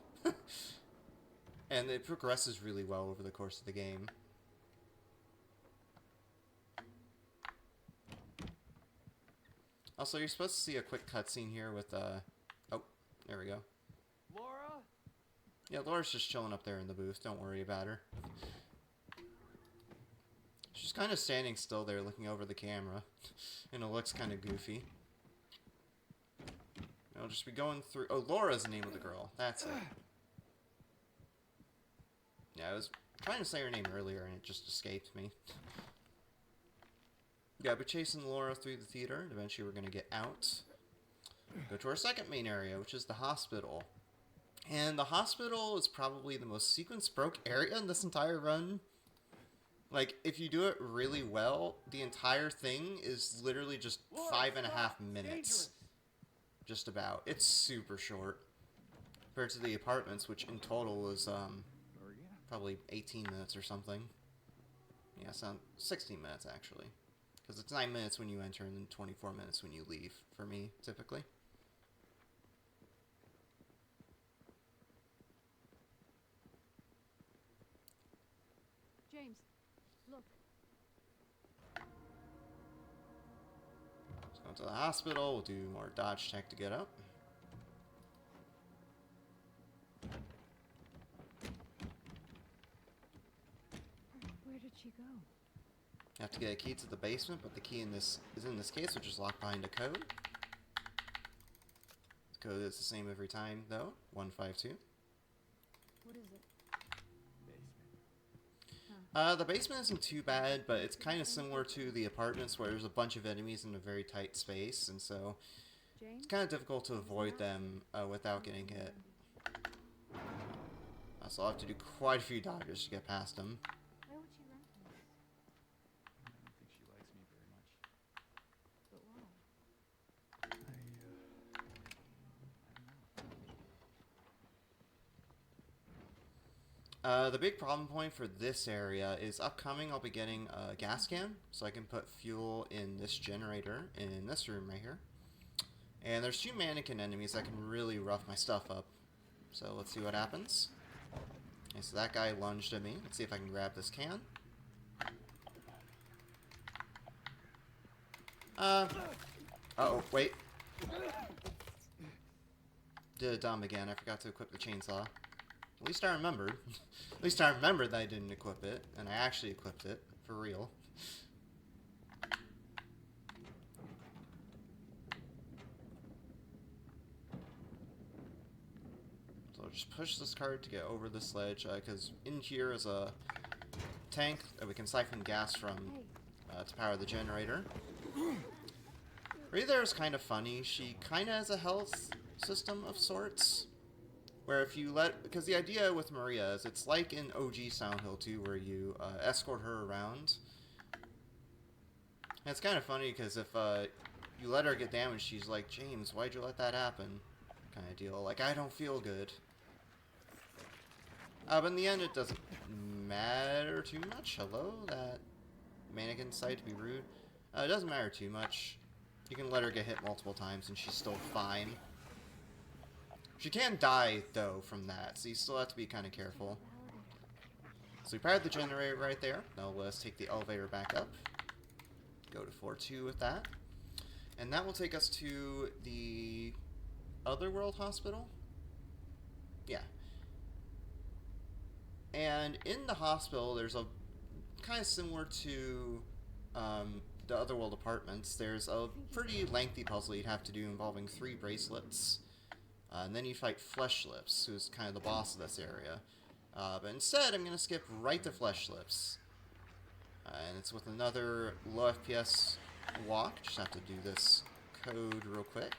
And it progresses really well over the course of the game. Also, you're supposed to see a quick cutscene here with, oh, there we go. Laura? Yeah, Laura's just chilling up there in the booth. Don't worry about her. She's kind of standing still there looking over the camera. And it looks kind of goofy. I'll just be going through... Oh, Laura's the name of the girl. That's it. Yeah, I was trying to say her name earlier and it just escaped me. Yeah, but chasing Laura through the theater, and eventually we're going to get out. Go to our second main area, which is the hospital. And the hospital is probably the most sequence-broke area in this entire run. Like, if you do it really well, the entire thing is literally just 5.5 minutes. Just about. It's super short. Compared to the apartments, which in total is, probably 18 minutes or something. Yeah, it's 16 minutes, actually. Because it's 9 minutes when you enter and then 24 minutes when you leave, for me, typically. James, look. Let's go to the hospital. We'll do more dodge check to get up. Where did she go? You have to get a key to the basement, but the key in this is in this case, which is locked behind a code. The code is the same every time, though. 152. What is it? The basement isn't too bad, but it's kind of similar to the apartments where there's a bunch of enemies in a very tight space, and so James? it's kind of difficult to avoid them without getting hit. So I'll have to do quite a few dodges to get past them. Why would she run from us? I don't think she likes me very much. But why? I don't know. The big problem point for this area is upcoming. I'll be getting a gas can, so I can put fuel in this generator in this room right here. And there's 2 mannequin enemies that can really rough my stuff up. So let's see what happens. Okay, so that guy lunged at me. Let's see if I can grab this can. Uh-oh, wait. Did it dumb again. I forgot to equip the chainsaw. At least I remembered. At least I remembered that I didn't equip it, and I actually equipped it, for real. just push this cart to get over this ledge, because in here is a tank that we can siphon gas from to power the generator. Right there is kind of funny. She kind of has a health system of sorts, where if you because the idea with Maria is it's like in OG Silent Hill 2 where you escort her around. And it's kind of funny because if you let her get damaged, she's like, James, why'd you let that happen? Kind of deal. Like, I don't feel good. But in the end, it doesn't matter too much. Hello? That mannequin decided to be rude. It doesn't matter too much. You can let her get hit multiple times and she's still fine. She can die, though, from that, so you still have to be kind of careful. So we powered the generator right there. Now let's take the elevator back up. Go to floor 2 with that. And that will take us to the Otherworld Hospital? Yeah. And in the hospital, there's a kind of similar to the Otherworld apartments. There's a pretty lengthy puzzle you'd have to do involving 3 bracelets. And then you fight Flesh Lips, who's kind of the boss of this area. But instead, I'm going to skip right to Flesh Lips. And it's with another low FPS walk. Just have to do this code real quick.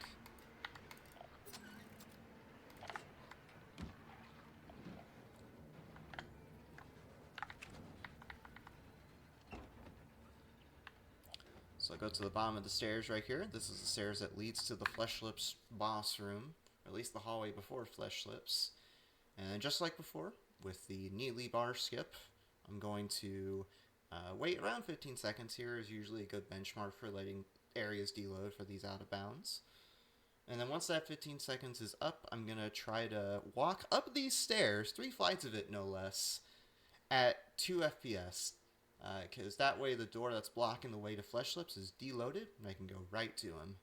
So I go to the bottom of the stairs right here. This is the stairs that leads to the Flesh Lips boss room. Or at least the hallway before Flesh Lips. And just like before, with the neatly bar skip, I'm going to wait around 15 seconds here is usually a good benchmark for letting areas deload for these out of bounds. And then once that 15 seconds is up, I'm going to try to walk up these stairs, 3 flights of it no less, at 2 FPS. Because that way the door that's blocking the way to Flesh Lips is deloaded, and I can go right to him.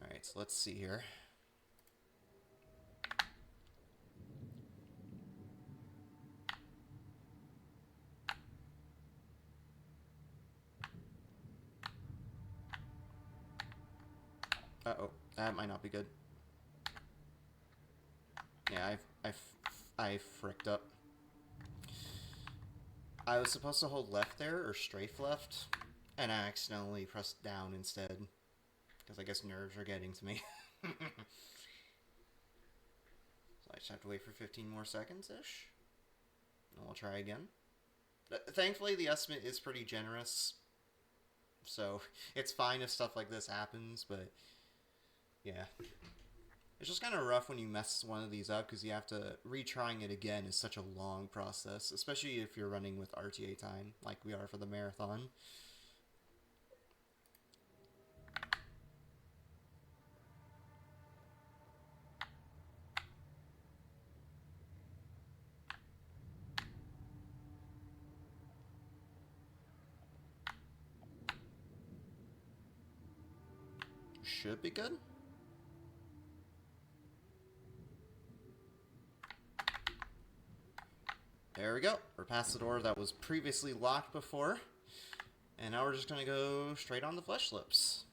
Alright, so let's see here. Uh-oh, that might not be good. Yeah, I fricked up. I was supposed to hold left there, or strafe left, and I accidentally pressed down instead. Because I guess nerves are getting to me. So I just have to wait for 15 more seconds-ish. And we'll try again. Thankfully, the estimate is pretty generous. So, it's fine if stuff like this happens, but... yeah. It's just kind of rough when you mess one of these up, because you have to... retrying it again is such a long process. Especially if you're running with RTA time, like we are for the marathon. Should be good. There we go. We're past the door that was previously locked before. And now we're just going to go straight on the Flesh Lips.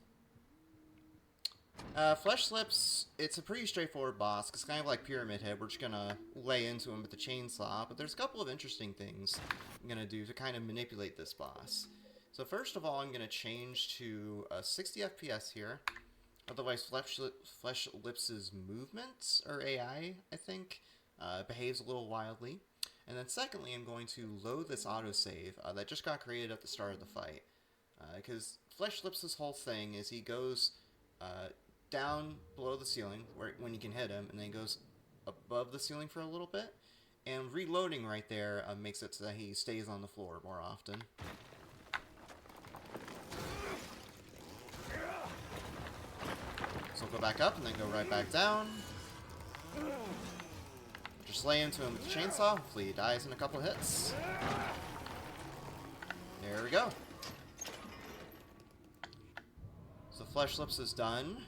Flesh Lips, it's a pretty straightforward boss. It's kind of like Pyramid Head. We're just going to lay into him with the chainsaw. But there's a couple of interesting things I'm going to do to kind of manipulate this boss. So first of all, I'm going to change to 60 FPS here. Otherwise, Flesh Lips' movements, or AI, I think, behaves a little wildly. And then secondly, I'm going to load this autosave that just got created at the start of the fight. Because Flesh Lips' whole thing is he goes down below the ceiling when you can hit him, and then goes above the ceiling for a little bit. And reloading right there makes it so that he stays on the floor more often. So go back up and then go right back down. Just lay into him with the chainsaw. Hopefully he dies in a couple hits. There we go. So Flesh Lips is done.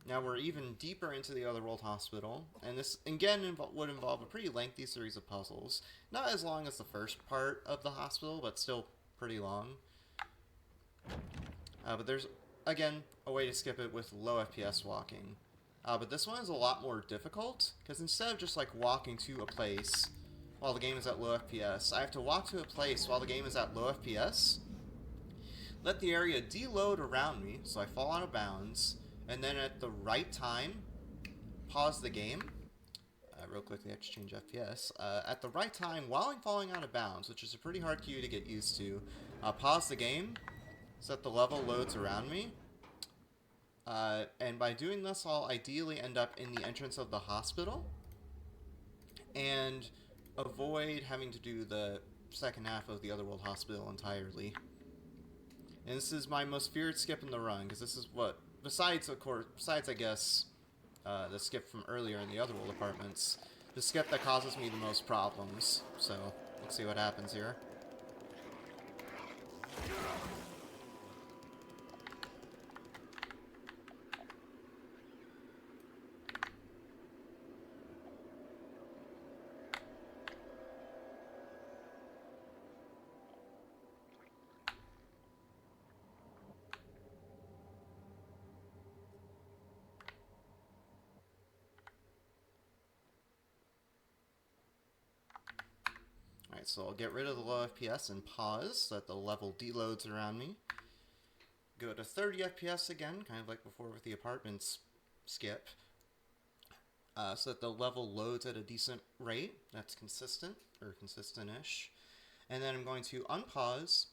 Now we're even deeper into the Otherworld Hospital. And this, again, would involve a pretty lengthy series of puzzles. Not as long as the first part of the hospital, but still pretty long. But there's, again, a way to skip it with low FPS walking. But this one is a lot more difficult, because instead of just like walking to a place while the game is at low FPS, I have to walk to a place while the game is at low FPS, let the area deload around me, so I fall out of bounds, and then at the right time, pause the game. Real quickly, I have to change FPS. At the right time, while I'm falling out of bounds, which is a pretty hard cue to get used to, pause the game so that the level loads around me. And by doing this, I'll ideally end up in the entrance of the hospital and avoid having to do the second half of the Otherworld Hospital entirely. And this is my most feared skip in the run, because this is what, besides I guess, the skip from earlier in the Otherworld apartments, the skip that causes me the most problems. So, let's see what happens here. Alright, so I'll get rid of the low FPS and pause so that the level deloads around me. Go to 30 FPS again, kind of like before with the apartments skip. So that the level loads at a decent rate that's consistent, or consistent-ish. And then I'm going to unpause,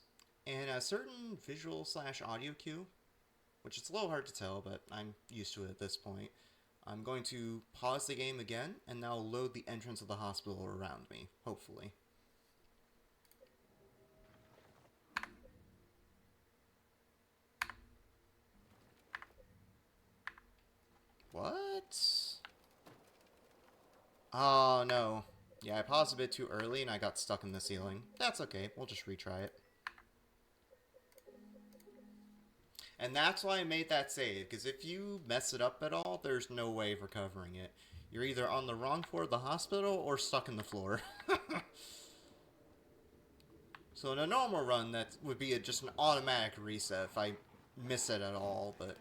and a certain visual/audio cue, which it's a little hard to tell, but I'm used to it at this point. I'm going to pause the game again, and now load the entrance of the hospital around me, hopefully. What? Oh, no. Yeah, I paused a bit too early and I got stuck in the ceiling. That's okay. We'll just retry it. And that's why I made that save, because if you mess it up at all, there's no way of recovering it. You're either on the wrong floor of the hospital or stuck in the floor. So in a normal run, that would be just an automatic reset if I miss it at all, but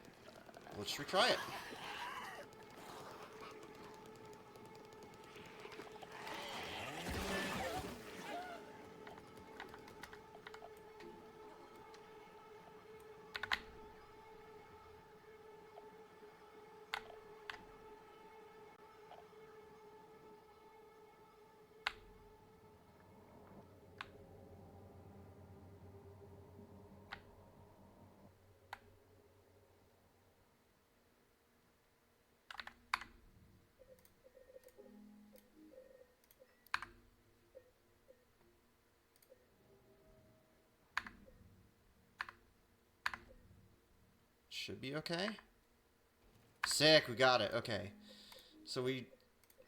let's retry it. Should be okay. Sick, we got it. Okay. So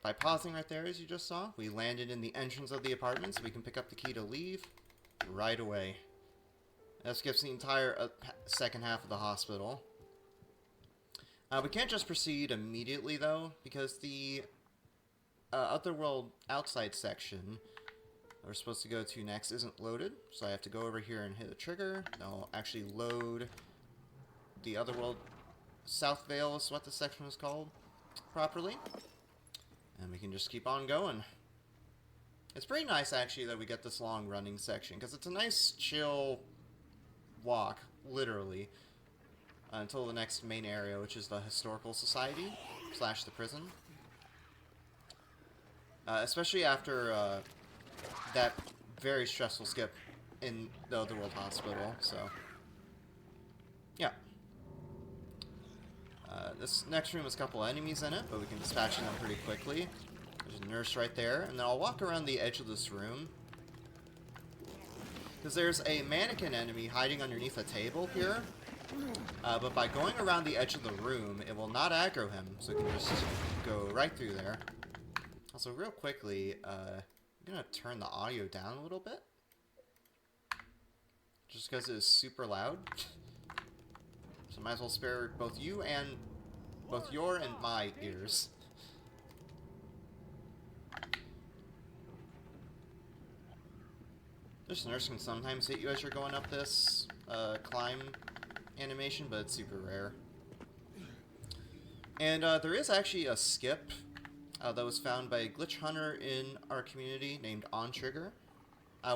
by pausing right there, as you just saw, we landed in the entrance of the apartment, so we can pick up the key to leave right away. That skips the entire second half of the hospital. We can't just proceed immediately, though, because the Otherworld outside section that we're supposed to go to next isn't loaded, so I have to go over here and hit a trigger. That'll actually load the Otherworld South Vale is what the section was called properly. And we can just keep on going. It's pretty nice, actually, that we get this long running section, because it's a nice, chill walk, literally, until the next main area, which is the Historical Society / the prison. Especially after that very stressful skip in the Otherworld Hospital, so yeah. This next room has a couple enemies in it, but we can dispatch them pretty quickly. There's a nurse right there, and then I'll walk around the edge of this room, because there's a mannequin enemy hiding underneath a table here, but by going around the edge of the room, it will not aggro him, so we can just go right through there. Also, real quickly, I'm going to turn the audio down a little bit, just because it is super loud. So might as well spare both your and my ears. This nurse can sometimes hit you as you're going up this climb animation, but it's super rare. And there is actually a skip that was found by a glitch hunter in our community named OnTrigger,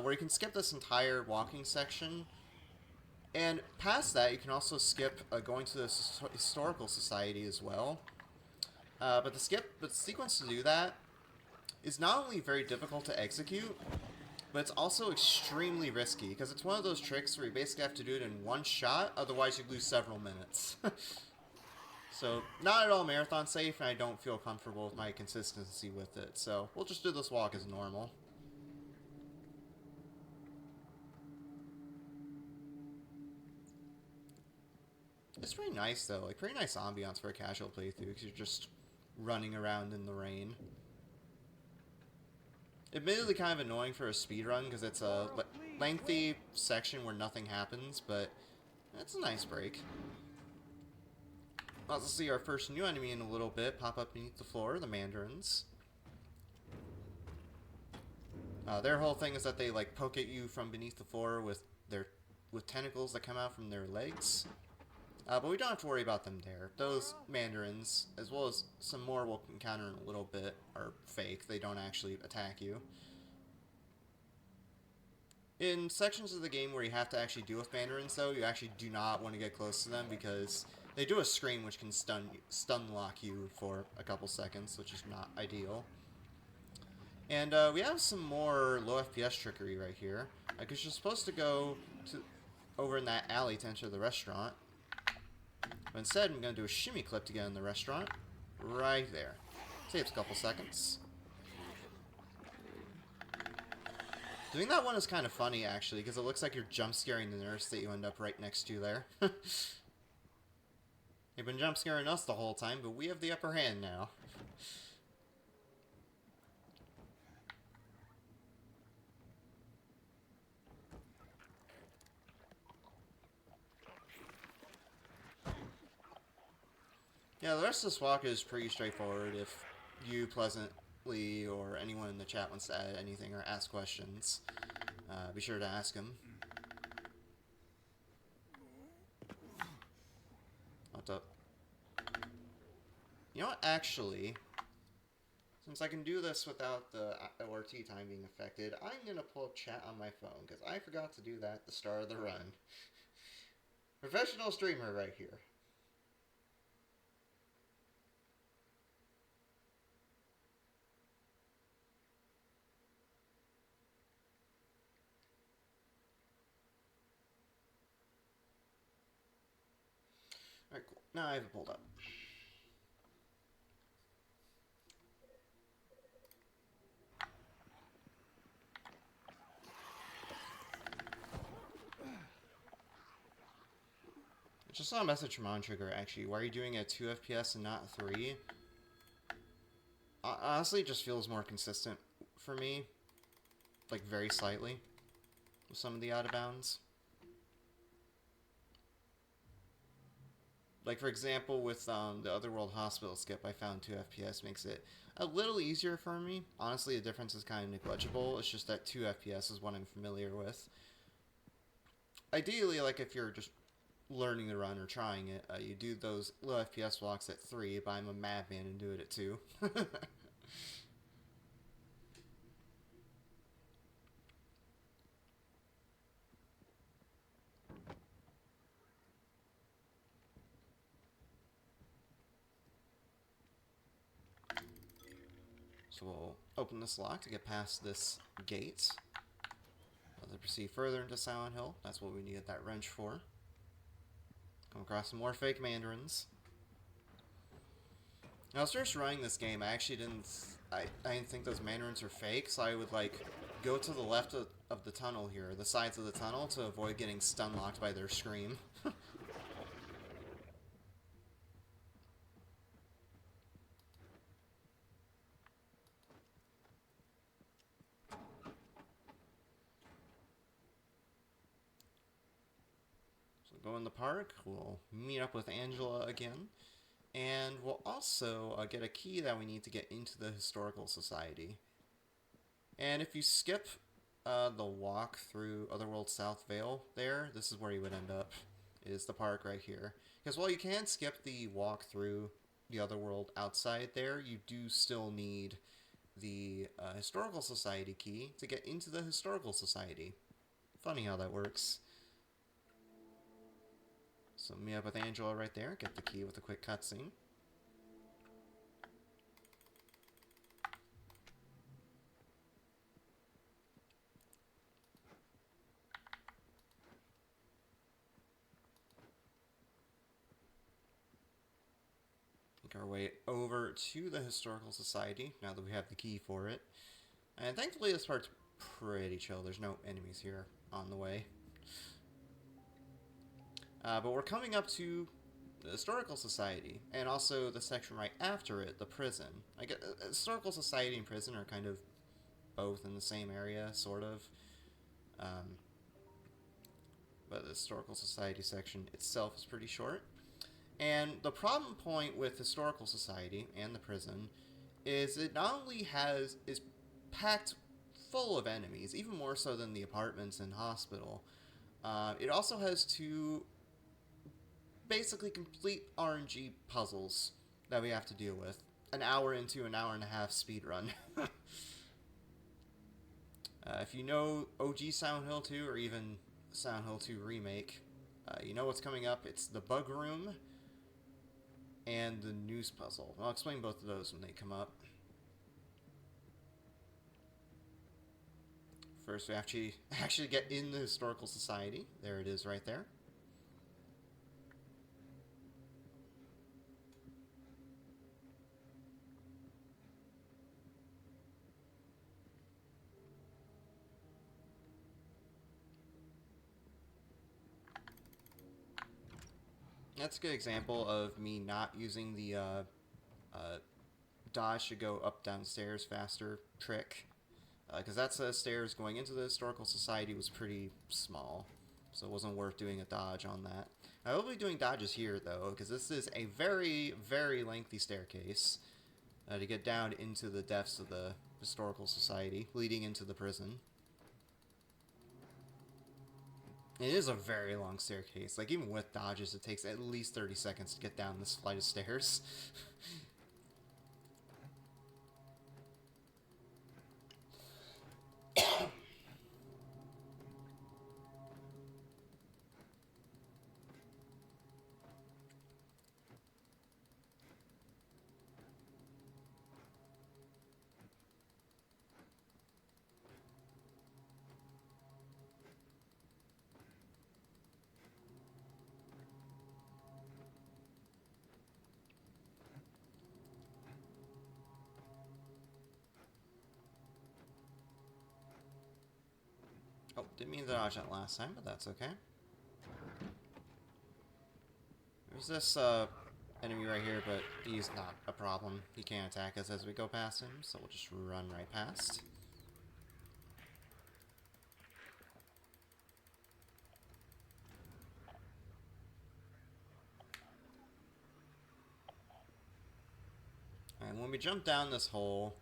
where you can skip this entire walking section. And past that, you can also skip going to the Historical Society as well. But the sequence to do that is not only very difficult to execute, but it's also extremely risky, because it's one of those tricks where you basically have to do it in one shot, otherwise you lose several minutes. So, not at all marathon safe, and I don't feel comfortable with my consistency with it, so we'll just do this walk as normal. It's pretty nice, though. Like, pretty nice ambiance for a casual playthrough, because you're just running around in the rain. Admittedly kind of annoying for a speedrun, because it's a lengthy section where nothing happens, but it's a nice break. Let's see our first new enemy in a little bit pop up beneath the floor, the Mandarins. Their whole thing is that they like poke at you from beneath the floor with tentacles that come out from their legs. But we don't have to worry about them there. Those Mandarins, as well as some more we'll encounter in a little bit, are fake. They don't actually attack you. In sections of the game where you have to actually deal with Mandarins, though, you actually do not want to get close to them, because they do a scream which can stun lock you for a couple seconds, which is not ideal. And we have some more low FPS trickery right here, because you're supposed to go over in that alley to enter the restaurant. But instead, I'm going to do a shimmy clip to get in the restaurant. Right there. Saves a couple seconds. Doing that one is kind of funny, actually, because it looks like you're jump scaring the nurse that you end up right next to there. They've been jump scaring us the whole time, but we have the upper hand now. Yeah, the rest of this walk is pretty straightforward. If you Pleasantly or anyone in the chat wants to add anything or ask questions, be sure to ask them. What's up? You know what, actually, since I can do this without the ORT time being affected, I'm going to pull up chat on my phone, because I forgot to do that at the start of the run. Professional streamer right here. Alright, cool. Now I have it pulled up. I just saw a message from OnTrigger, actually. Why are you doing it at 2 FPS and not 3? Honestly, it just feels more consistent for me. Like, very slightly. With some of the out of bounds. Like, for example, with the Otherworld Hospital skip, I found 2 FPS makes it a little easier for me. Honestly, the difference is kind of negligible. It's just that 2 FPS is what I'm familiar with. Ideally, like, if you're just learning the run or trying it, you do those low FPS walks at 3, but I'm a madman and do it at 2. So we'll open this lock to get past this gate. To proceed further into Silent Hill. That's what we needed that wrench for. Come across some more fake Mandarins. Now, I was first running this game, I actually didn't think those Mandarins were fake, so I would like go to the left of the tunnel here, the sides of the tunnel, to avoid getting stun locked by their scream. Go in the park, we'll meet up with Angela again, and we'll also get a key that we need to get into the Historical Society. And if you skip the walk through Otherworld South Vale there, this is where you would end up, is the park right here. Because while you can skip the walk through the other world outside there, you do still need the Historical Society key to get into the Historical Society. Funny how that works. So meet up with Angela right there, get the key with a quick cutscene. Make our way over to the Historical Society, now that we have the key for it. And thankfully this part's pretty chill, there's no enemies here on the way. But we're coming up to the Historical Society, and also the section right after it, the prison. I guess Historical Society and prison are kind of both in the same area, sort of. But the Historical Society section itself is pretty short. And the problem point with Historical Society and the prison is it not only is packed full of enemies, even more so than the apartments and hospital. It also has two basically complete RNG puzzles that we have to deal with. An hour into an hour and a half speed run. If you know OG Silent Hill 2 or even Silent Hill 2 Remake, you know what's coming up. It's the bug room and the news puzzle. I'll explain both of those when they come up. First, we actually get in the Historical Society. There it is right there. That's a good example of me not using the dodge to go up downstairs faster trick. Because that stairs going into the Historical Society was pretty small. So it wasn't worth doing a dodge on that. I will be doing dodges here though, because this is a very, very lengthy staircase to get down into the depths of the Historical Society, leading into the prison. It is a very long staircase. Like, even with dodges, it takes at least 30 seconds to get down this flight of stairs. Oh, didn't mean to dodge that last time, but that's okay. There's this enemy right here, but he's not a problem. He can't attack us as we go past him, so we'll just run right past. And when we jump down this hole,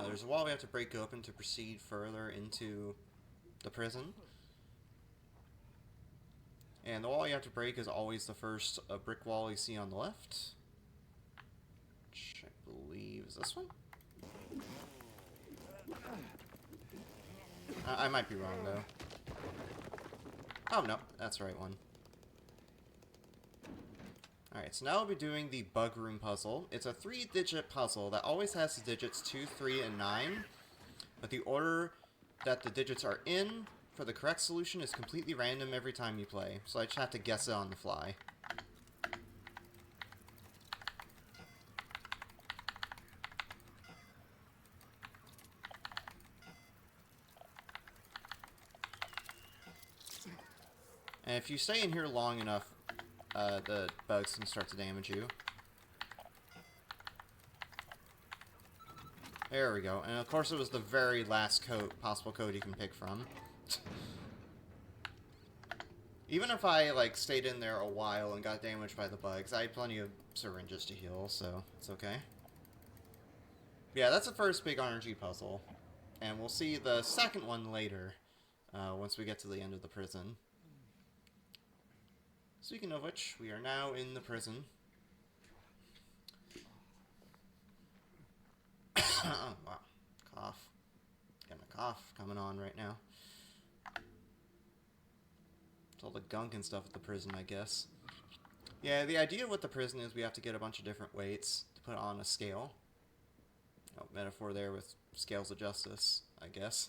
there's a wall we have to break open to proceed further into the prison. And the wall you have to break is always the first brick wall you see on the left. Which I believe is this one? I might be wrong though. Oh no, that's the right one. Alright, so now we'll be doing the bug room puzzle. It's a 3-digit puzzle that always has the digits 2, 3, and 9. But the order that the digits are in for the correct solution is completely random every time you play. So I just have to guess it on the fly. And if you stay in here long enough, the bugs can start to damage you. There we go. And of course it was the very last possible code you can pick from. Even if I, like, stayed in there a while and got damaged by the bugs, I had plenty of syringes to heal, so it's okay. Yeah, that's the first big RNG puzzle. And we'll see the second one later, once we get to the end of the prison. Speaking of which, we are now in the prison. Oh, wow. Cough. Getting a cough coming on right now. It's all the gunk and stuff at the prison, I guess. Yeah, the idea with the prison is we have to get a bunch of different weights to put on a scale. Oh, metaphor there with scales of justice, I guess.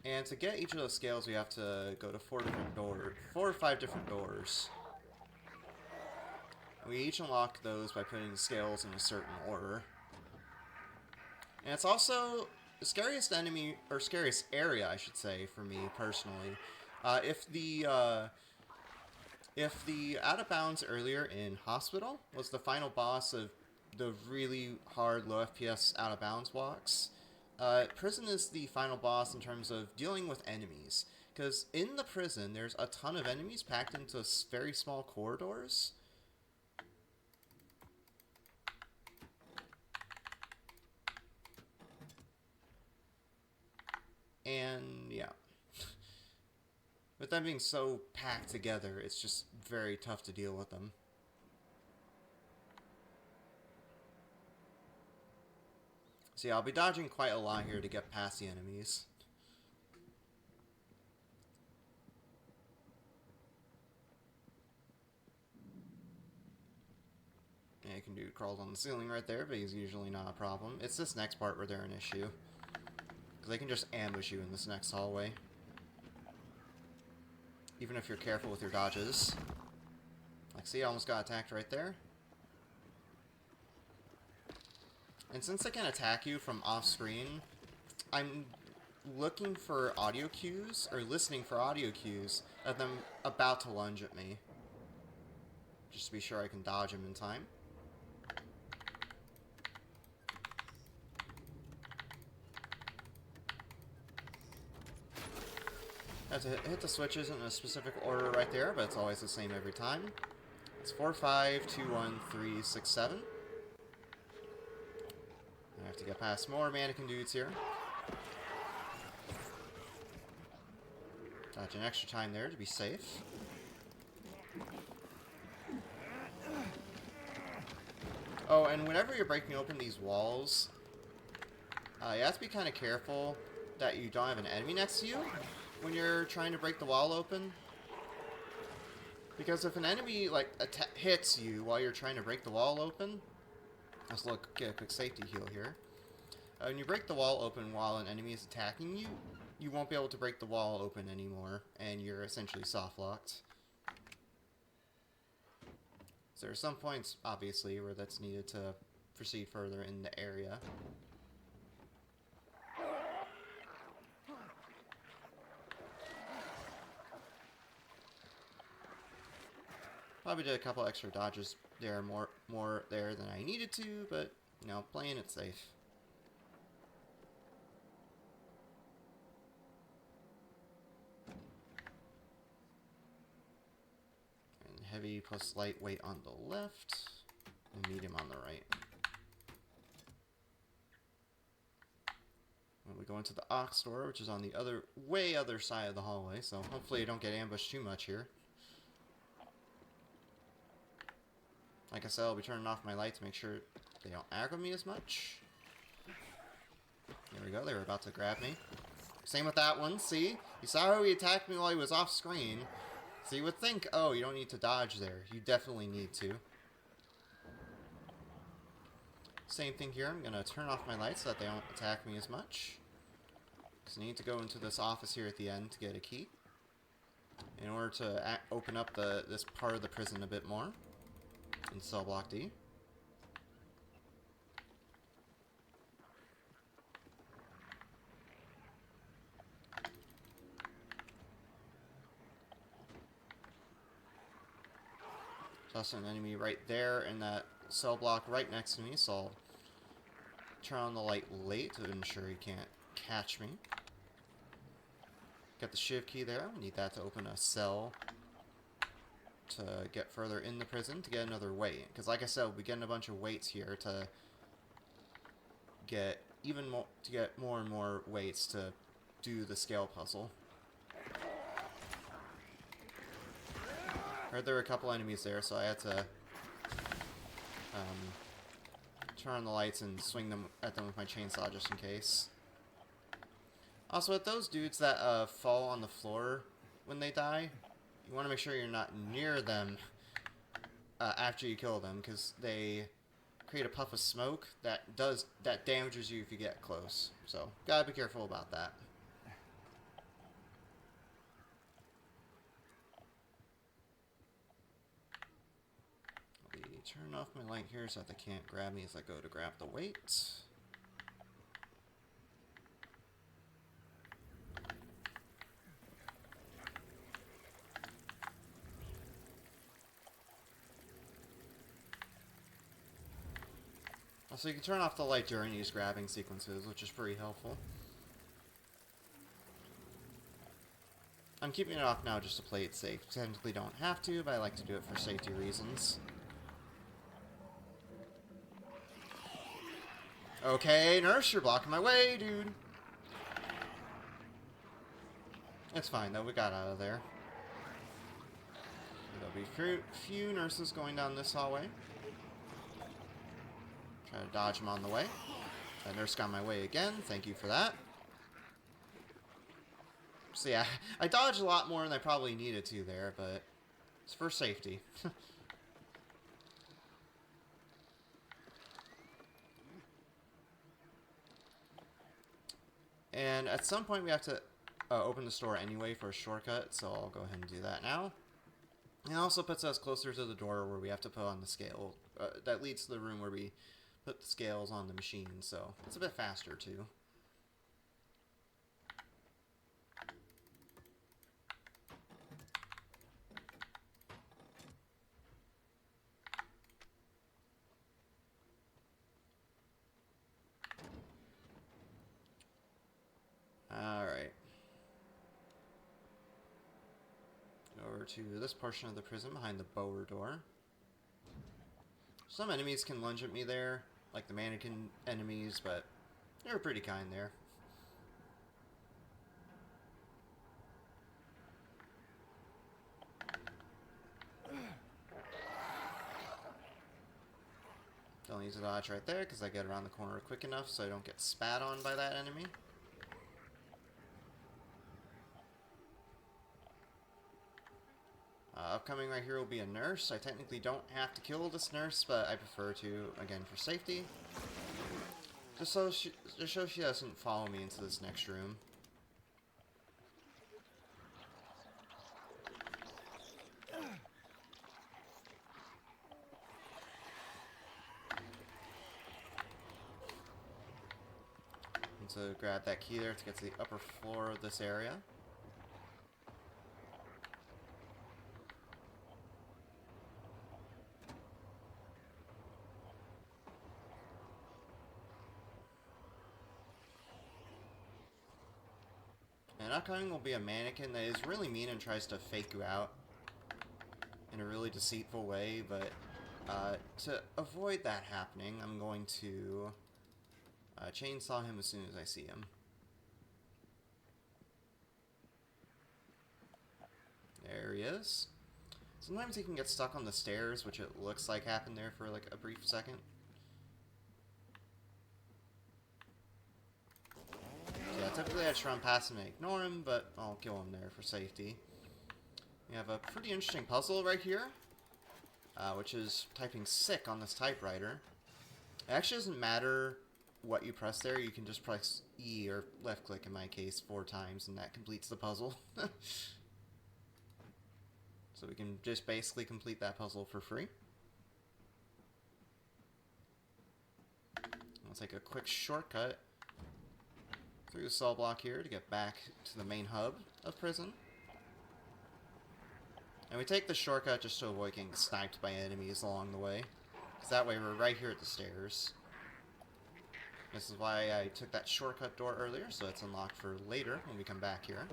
And to get each of those scales, we have to go to 4 or 5 different doors. And we each unlock those by putting the scales in a certain order. And it's also the scariest enemy, or scariest area, I should say, for me personally. If the Out of Bounds earlier in Hospital was the final boss of the really hard low FPS Out of Bounds walks, prison is the final boss in terms of dealing with enemies. Because in the prison, there's a ton of enemies packed into very small corridors. And, yeah. With them being so packed together, it's just very tough to deal with them. So yeah, I'll be dodging quite a lot here to get past the enemies. Yeah, you can do crawls on the ceiling right there, but he's usually not a problem. It's this next part where they're an issue. Because they can just ambush you in this next hallway. Even if you're careful with your dodges. Like, see, I almost got attacked right there. And since they can attack you from off-screen, I'm looking for audio cues, or listening for audio cues, of them about to lunge at me. Just to be sure I can dodge them in time. I have to hit the switches in a specific order right there, but it's always the same every time. It's 4, 5, 2, 1, 3, 6, 7. I have to get past more mannequin dudes here. Dodge an extra time there to be safe. Oh, and whenever you're breaking open these walls, you have to be kind of careful that you don't have an enemy next to you when you're trying to break the wall open. Because if an enemy, like, hits you while you're trying to break the wall open... Let's get a quick safety heal here. When you break the wall open while an enemy is attacking you, you won't be able to break the wall open anymore, and you're essentially soft-locked. So there are some points, obviously, where that's needed to proceed further in the area. Probably did a couple extra dodges there, more there than I needed to, but, you know, playing it safe. And heavy plus lightweight on the left, and medium on the right. And we go into the Ox store, which is on the way other side of the hallway, so hopefully I don't get ambushed too much here. Like I said, I'll be turning off my lights to make sure they don't aggro me as much. There we go, they were about to grab me. Same with that one, see? You saw how he attacked me while he was off screen. So you would think, oh, you don't need to dodge there. You definitely need to. Same thing here, I'm going to turn off my lights so that they don't attack me as much. Because I need to go into this office here at the end to get a key. In order to open up this part of the prison a bit more. In cell block D. There's also an enemy right there in that cell block right next to me, so I'll turn on the light late to ensure he can't catch me. Got the shiv key there. We need that to open a cell to get further in the prison to get another weight. Because like I said, we'll be getting a bunch of weights here to get more and more weights to do the scale puzzle. Heard there were a couple enemies there, so I had to turn on the lights and swing them at them with my chainsaw just in case. Also, with those dudes that fall on the floor when they die, you want to make sure you're not near them after you kill them, because they create a puff of smoke that damages you if you get close. So, gotta be careful about that. Turn off my light here so that they can't grab me as I go to grab the weight. Also, you can turn off the light during these grabbing sequences, which is pretty helpful. I'm keeping it off now just to play it safe. Technically don't have to, but I like to do it for safety reasons. Okay, nurse, you're blocking my way, dude. It's fine, though. We got out of there. There'll be few nurses going down this hallway. Try to dodge them on the way. That nurse got my way again. Thank you for that. So yeah, I dodged a lot more than I probably needed to there, but it's for safety. And at some point we have to open the store anyway for a shortcut, so I'll go ahead and do that now. And it also puts us closer to the door where we have to put on the scale. That leads to the room where we put the scales on the machine, so it's a bit faster too. Alright. Over to this portion of the prison behind the bower door. Some enemies can lunge at me there, like the mannequin enemies, but they were pretty kind there. Don't need to dodge right there because I get around the corner quick enough so I don't get spat on by that enemy. Upcoming right here will be a nurse. I technically don't have to kill this nurse, but I prefer to, again, for safety. Just so she doesn't follow me into this next room. And so grab that key there to get to the upper floor of this area. And upcoming will be a mannequin that is really mean and tries to fake you out in a really deceitful way, but to avoid that happening, I'm going to chainsaw him as soon as I see him. There he is. Sometimes he can get stuck on the stairs, which it looks like happened there for like a brief second. Yeah, typically I just run past him and ignore him, but I'll kill him there for safety. We have a pretty interesting puzzle right here, which is typing sick on this typewriter. It actually doesn't matter what you press there, you can just press E or left click in my case 4 times and that completes the puzzle. So we can just basically complete that puzzle for free. I'll take a quick shortcut through the cell block here to get back to the main hub of prison. And we take the shortcut just to avoid getting sniped by enemies along the way, because that way we're right here at the stairs. This is why I took that shortcut door earlier, so it's unlocked for later when we come back here.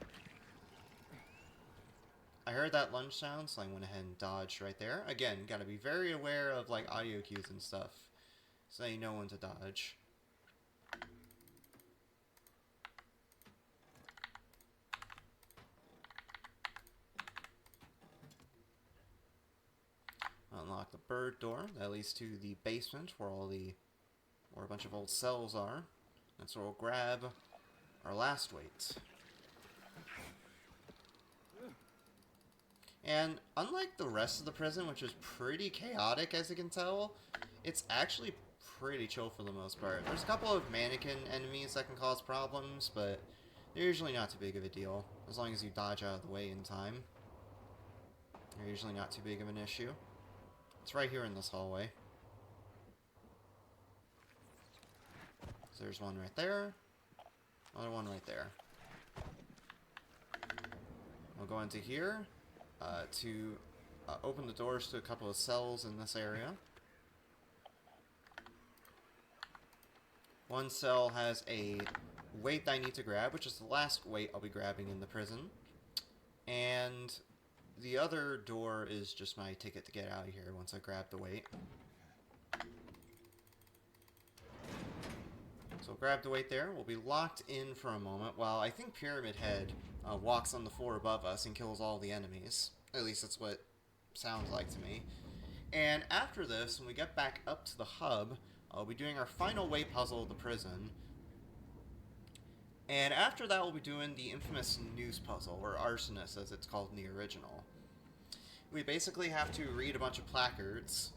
I heard that lunge sound, so I went ahead and dodged right there. Again, gotta be very aware of like audio cues and stuff, so you know when to dodge. Unlock the bird door that leads to the basement where all the where a bunch of old cells are. That's where we'll grab our last weight. And unlike the rest of the prison, which is pretty chaotic as you can tell, it's actually pretty chill for the most part. There's a couple of mannequin enemies that can cause problems, but they're usually not too big of a deal. As long as you dodge out of the way in time. They're usually not too big of an issue. It's right here in this hallway. So there's one right there. Another one right there. We'll go into here to open the doors to a couple of cells in this area. One cell has a weight that I need to grab, which is the last weight I'll be grabbing in the prison. And the other door is just my ticket to get out of here once I grab the weight. So grab the weight there. We'll be locked in for a moment while I think Pyramid Head walks on the floor above us and kills all the enemies. At least that's what it sounds like to me. And after this, when we get back up to the hub, I'll be doing our final weight puzzle of the prison. And after that, we'll be doing the infamous news puzzle, or arsonist as it's called in the original. We basically have to read a bunch of placards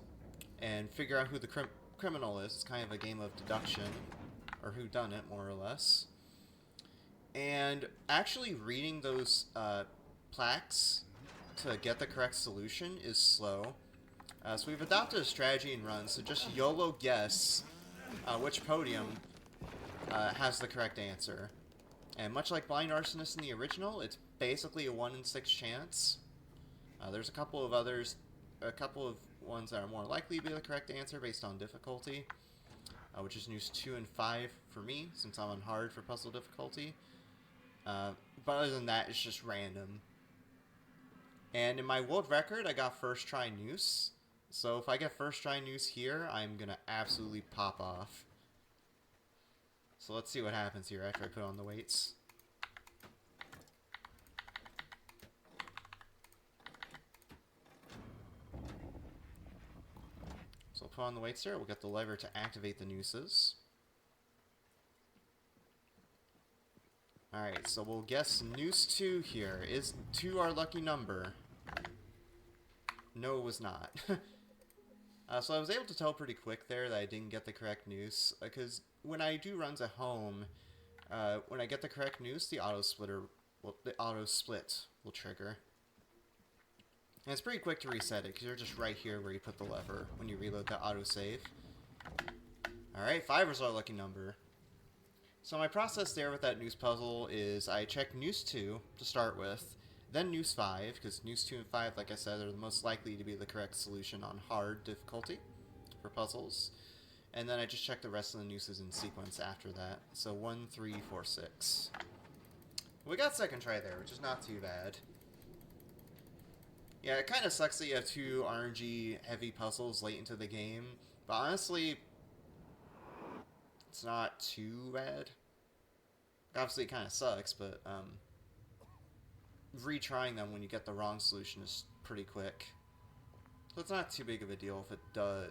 and figure out who the criminal is. It's kind of a game of deduction, or whodunit, more or less. And actually reading those plaques to get the correct solution is slow. So we've adopted a strategy and run, so just YOLO guess which podium has the correct answer. And much like Blind Arsonist in the original, it's basically a 1 in 6 chance. There's a couple of ones that are more likely to be the correct answer based on difficulty, which is news 2 and 5 for me, since I'm on hard for puzzle difficulty. But other than that, it's just random. And in my world record, I got first try noose. So if I get first try noose here, I'm gonna absolutely pop off. So let's see what happens here after I put on the weights. So put on the weights there, we'll get the lever to activate the nooses. Alright, so we'll guess noose 2 here. Is 2 our lucky number? No, it was not. So I was able to tell pretty quick there that I didn't get the correct noose, because when I do runs at home, when I get the correct noose, the auto split will trigger. And it's pretty quick to reset it, because you're just right here where you put the lever when you reload the autosave. Alright, 5 is our lucky number. So my process there with that noose puzzle is I check noose 2 to start with, then noose 5, because noose 2 and 5, like I said, are the most likely to be the correct solution on hard difficulty for puzzles. And then I just check the rest of the nooses in sequence after that. So 1, 3, 4, 6. We got second try there, which is not too bad. Yeah, it kind of sucks that you have 2 RNG heavy puzzles late into the game, but honestly, it's not too bad. Obviously, it kind of sucks, but retrying them when you get the wrong solution is pretty quick. So it's not too big of a deal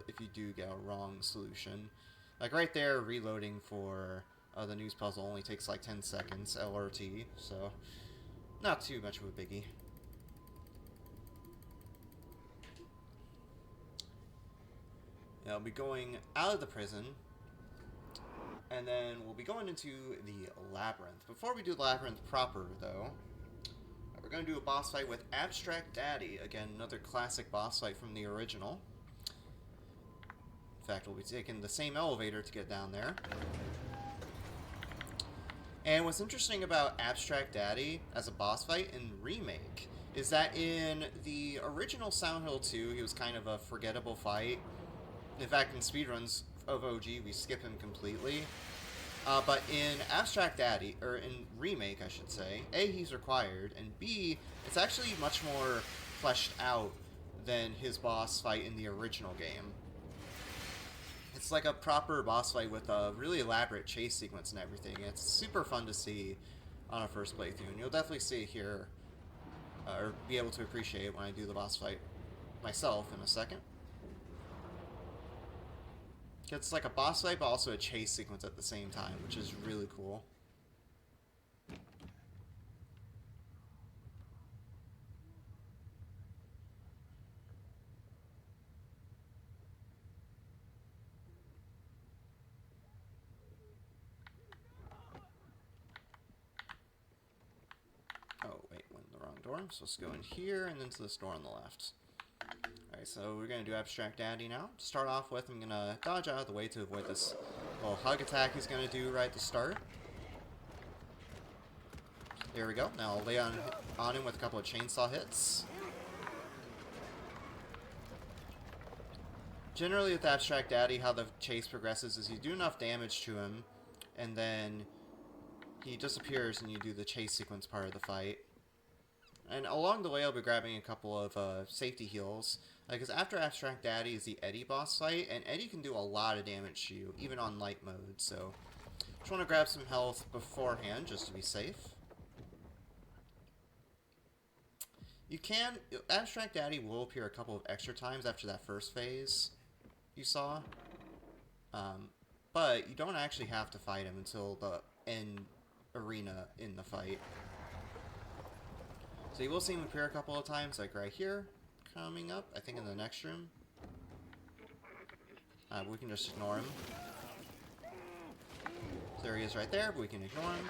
if you do get a wrong solution. Like right there, reloading for the news puzzle only takes like 10 seconds, LRT, so not too much of a biggie. I'll be going out of the prison, and then we'll be going into the labyrinth. Before we do the labyrinth proper, though, we're going to do a boss fight with Abstract Daddy. Again, another classic boss fight from the original. In fact, we'll be taking the same elevator to get down there. And what's interesting about Abstract Daddy as a boss fight in Remake is that in the original Silent Hill 2, he was kind of a forgettable fight. In fact, in speedruns of OG, we skip him completely. But in Abstract Daddy, or in Remake, I should say, A, he's required, and B, it's actually much more fleshed out than his boss fight in the original game. It's like a proper boss fight with a really elaborate chase sequence and everything. It's super fun to see on a first playthrough, and you'll definitely see it here, or be able to appreciate it when I do the boss fight myself in a second. It's like a boss fight, but also a chase sequence at the same time, which is really cool. Oh, wait, went in the wrong door. So let's go in here and into this door on the left. Alright, so we're going to do Abstract Daddy now. To start off with, I'm going to dodge out of the way to avoid this little hug attack he's going to do right at the start. There we go. Now I'll lay on him with a couple of chainsaw hits. Generally with Abstract Daddy, how the chase progresses is you do enough damage to him, and then he disappears and you do the chase sequence part of the fight. And along the way I'll be grabbing a couple of safety heals, because after Abstract Daddy is the Eddie boss fight, and Eddie can do a lot of damage to you, even on light mode, so just want to grab some health beforehand just to be safe. You can, Abstract Daddy will appear a couple of extra times after that first phase you saw, but you don't actually have to fight him until the end arena in the fight. So you will see him appear a couple of times, like right here, coming up, I think in the next room. We can just ignore him. So there he is right there, but we can ignore him.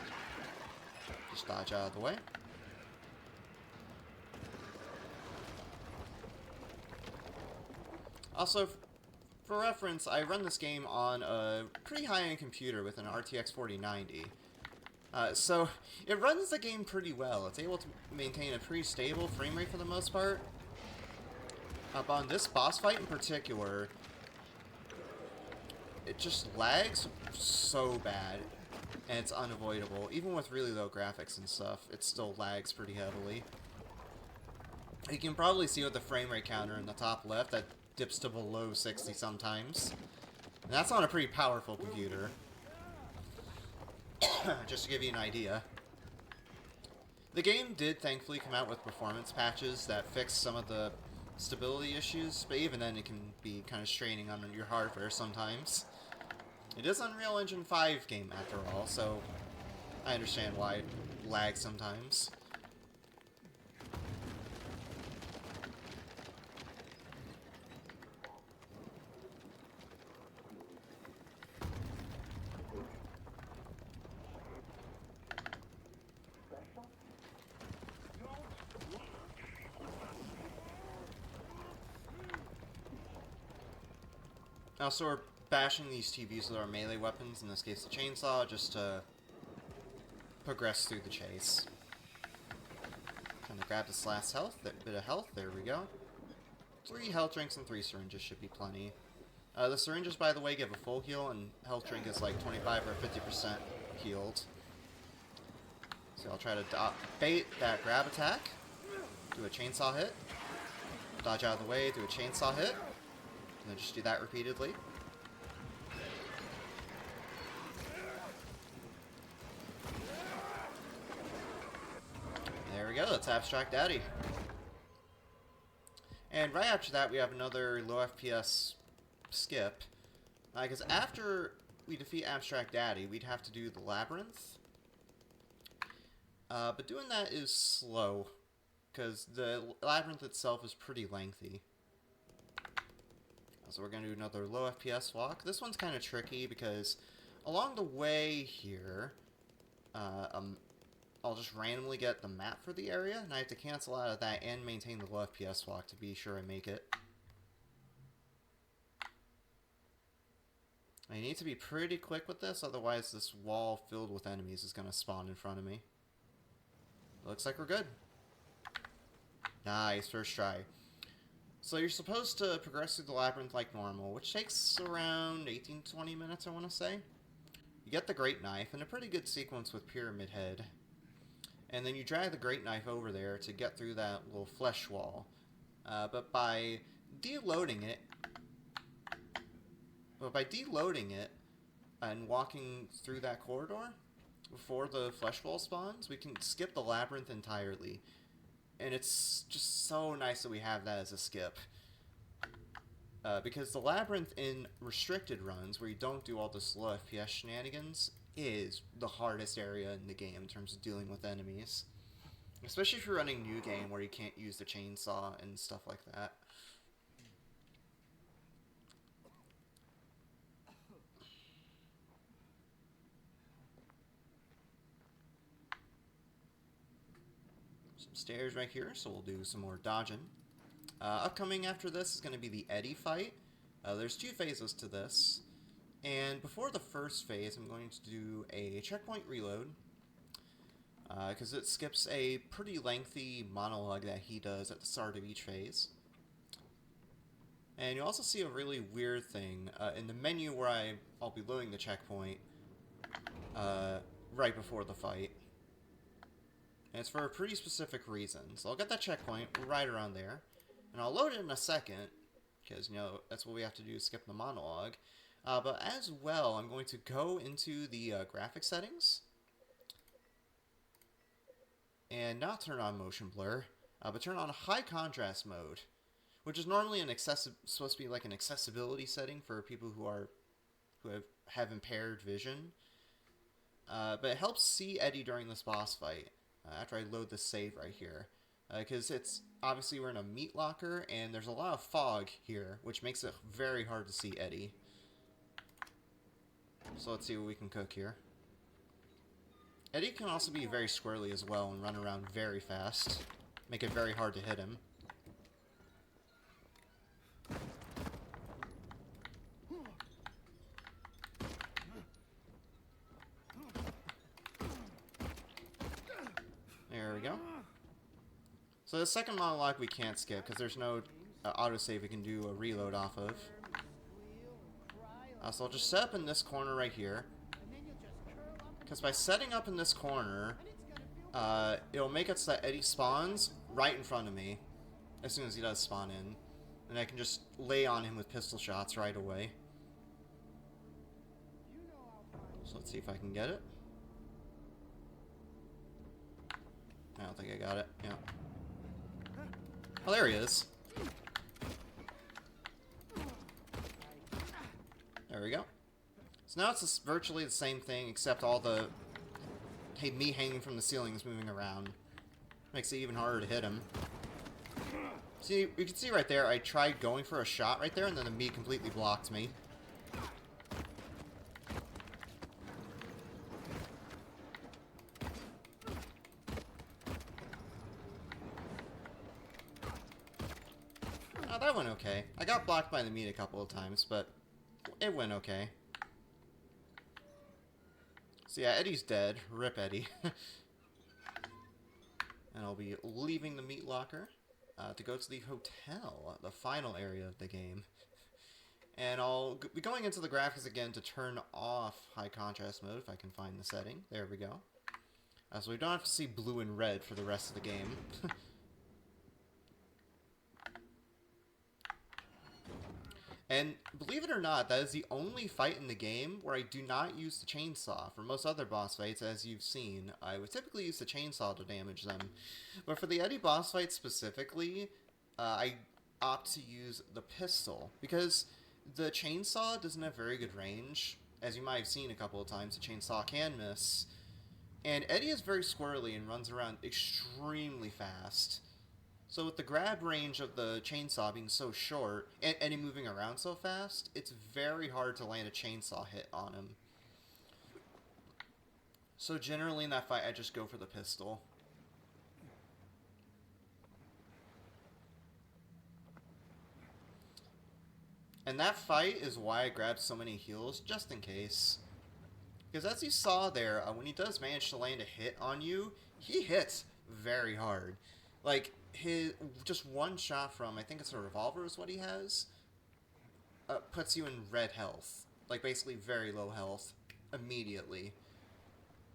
Just dodge out of the way. Also, for reference, I run this game on a pretty high-end computer with an RTX 4090. So, it runs the game pretty well. It's able to maintain a pretty stable frame rate for the most part. But on this boss fight in particular, it just lags so bad, and it's unavoidable. Even with really low graphics and stuff, it still lags pretty heavily. You can probably see with the frame rate counter in the top left that dips to below 60 sometimes. And that's on a pretty powerful computer. Just to give you an idea. The game did thankfully come out with performance patches that fixed some of the stability issues, but even then it can be kind of straining on your hardware sometimes. It is Unreal Engine 5 game after all, so I understand why it lags sometimes. Also, we're bashing these TVs with our melee weapons, in this case the chainsaw, just to progress through the chase. Trying to grab this last health, that bit of health, there we go. 3 health drinks and 3 syringes should be plenty. The syringes, by the way, give a full heal, and health drink is like 25 or 50% healed. So I'll try to bait that grab attack, do a chainsaw hit, dodge out of the way, do a chainsaw hit, and then just do that repeatedly. There we go, that's Abstract Daddy. And right after that we have another low FPS skip. Because after we defeat Abstract Daddy, we'd have to do the Labyrinth. But doing that is slow, because the Labyrinth itself is pretty lengthy. So we're going to do another low FPS walk. This one's kind of tricky because along the way here, I'll just randomly get the map for the area, and I have to cancel out of that and maintain the low FPS walk to be sure I make it. I need to be pretty quick with this, otherwise this wall filled with enemies is going to spawn in front of me. Looks like we're good. Nice, first try. So you're supposed to progress through the labyrinth like normal, which takes around 18 to 20 minutes, I want to say. You get the Great Knife, and a pretty good sequence with Pyramid Head. And then you drag the Great Knife over there to get through that little flesh wall. But by deloading it and walking through that corridor before the flesh wall spawns, we can skip the labyrinth entirely. And it's just so nice that we have that as a skip. Because the labyrinth in restricted runs, where you don't do all this low FPS shenanigans, is the hardest area in the game in terms of dealing with enemies. Especially if you're running new game where you can't use the chainsaw and stuff like that. Some stairs right here, so we'll do some more dodging. Upcoming after this is going to be the Eddie fight. There's 2 phases to this. And before the first phase, I'm going to do a checkpoint reload. Because it skips a pretty lengthy monologue that he does at the start of each phase. And you'll also see a really weird thing in the menu where I'll be loading the checkpoint right before the fight. And it's for a pretty specific reason. So I'll get that checkpoint right around there. And I'll load it in a second, because, you know, that's what we have to do, skip the monologue. But as well, I'm going to go into the graphic settings. And not turn on motion blur, but turn on high contrast mode, which is normally supposed to be like an accessibility setting for people who have impaired vision. But it helps see Eddie during this boss fight after I load the save right here, because it's obviously we're in a meat locker and there's a lot of fog here, which makes it very hard to see Eddie. So let's see what we can cook here. Eddie can also be very squirrely as well and run around very fast. Make it very hard to hit him. There we go. So the second monologue we can't skip because there's no autosave we can do a reload off of. So I'll just set up in this corner right here. Because by setting up in this corner, it'll make it so that Eddie spawns right in front of me as soon as he does spawn in. And I can just lay on him with pistol shots right away. So let's see if I can get it. I don't think I got it. Yeah. Oh, there he is. There we go. So now it's virtually the same thing, except all the me hanging from the ceiling is moving around. Makes it even harder to hit him. See, you can see right there, I tried going for a shot right there, and then the meat completely blocked me. Oh, that went okay. I got blocked by the meat a couple of times, but it went okay. So yeah, Eddie's dead. Rip Eddie. And I'll be leaving the meat locker to go to the hotel, the final area of the game. And I'll be going into the graphics again to turn off high contrast mode if I can find the setting. There we go. So we don't have to see blue and red for the rest of the game. And believe it or not, that is the only fight in the game where I do not use the chainsaw. For most other boss fights, as you've seen, I would typically use the chainsaw to damage them. But for the Eddie boss fight specifically, I opt to use the pistol. Because the chainsaw doesn't have very good range. As you might have seen a couple of times, the chainsaw can miss. And Eddie is very squirrely and runs around extremely fast. So with the grab range of the chainsaw being so short, and Eddie moving around so fast, it's very hard to land a chainsaw hit on him. So generally in that fight, I just go for the pistol. And that fight is why I grabbed so many heals, just in case. Because as you saw there, when he does manage to land a hit on you, he hits very hard. Like, just one shot from, I think it's a revolver is what he has, puts you in red health. Like, basically very low health immediately.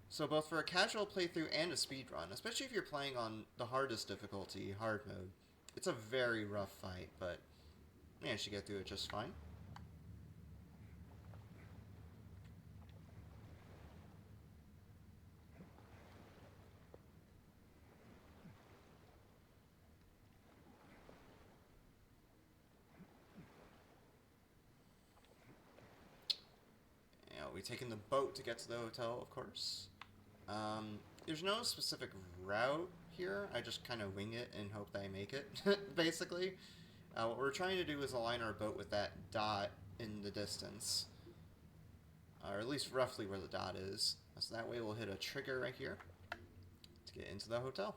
So both for a casual playthrough and a speedrun, especially if you're playing on the hardest difficulty, hard mode, it's a very rough fight, but managed to get through it just fine. We've taken the boat to get to the hotel, of course. There's no specific route here. I just kind of wing it and hope that I make it, basically. What we're trying to do is align our boat with that dot in the distance. Or at least roughly where the dot is. So that way we'll hit a trigger right here to get into the hotel.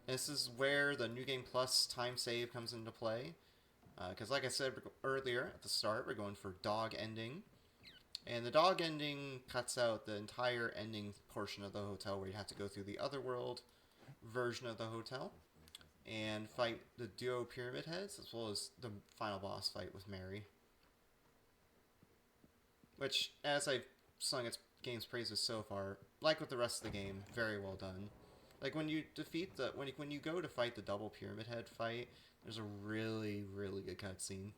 This is where the New Game Plus time save comes into play. Because like I said earlier at the start, we're going for dog ending. And the dog ending cuts out the entire ending portion of the hotel where you have to go through the otherworld version of the hotel and fight the duo pyramid heads as well as the final boss fight with Mary. Which, as I've sung its game's praises so far, like with the rest of the game, very well done. Like when you defeat the when you go to fight the double pyramid head fight, there's a really, really good cutscene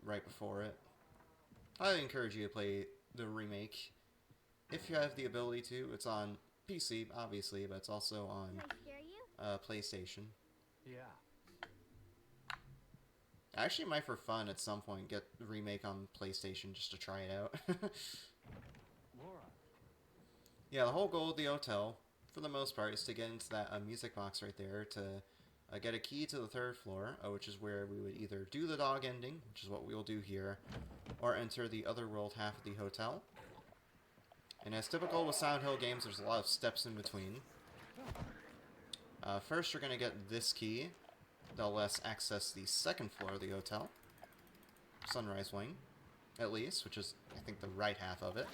right before it. I encourage you to play the remake if you have the ability to. It's on PC, obviously, but it's also on PlayStation. Yeah. I actually might, for fun, at some point, get the remake on PlayStation just to try it out. Laura. Yeah, the whole goal of the hotel, for the most part, is to get into that music box right there to get a key to the 3rd floor, which is where we would either do the dog ending, which is what we'll do here, or enter the otherworld half of the hotel. And as typical with Silent Hill games, there's a lot of steps in between. First, you're going to get this key. That'll let us access the 2nd floor of the hotel. Sunrise Wing, at least, which is, I think, the right half of it.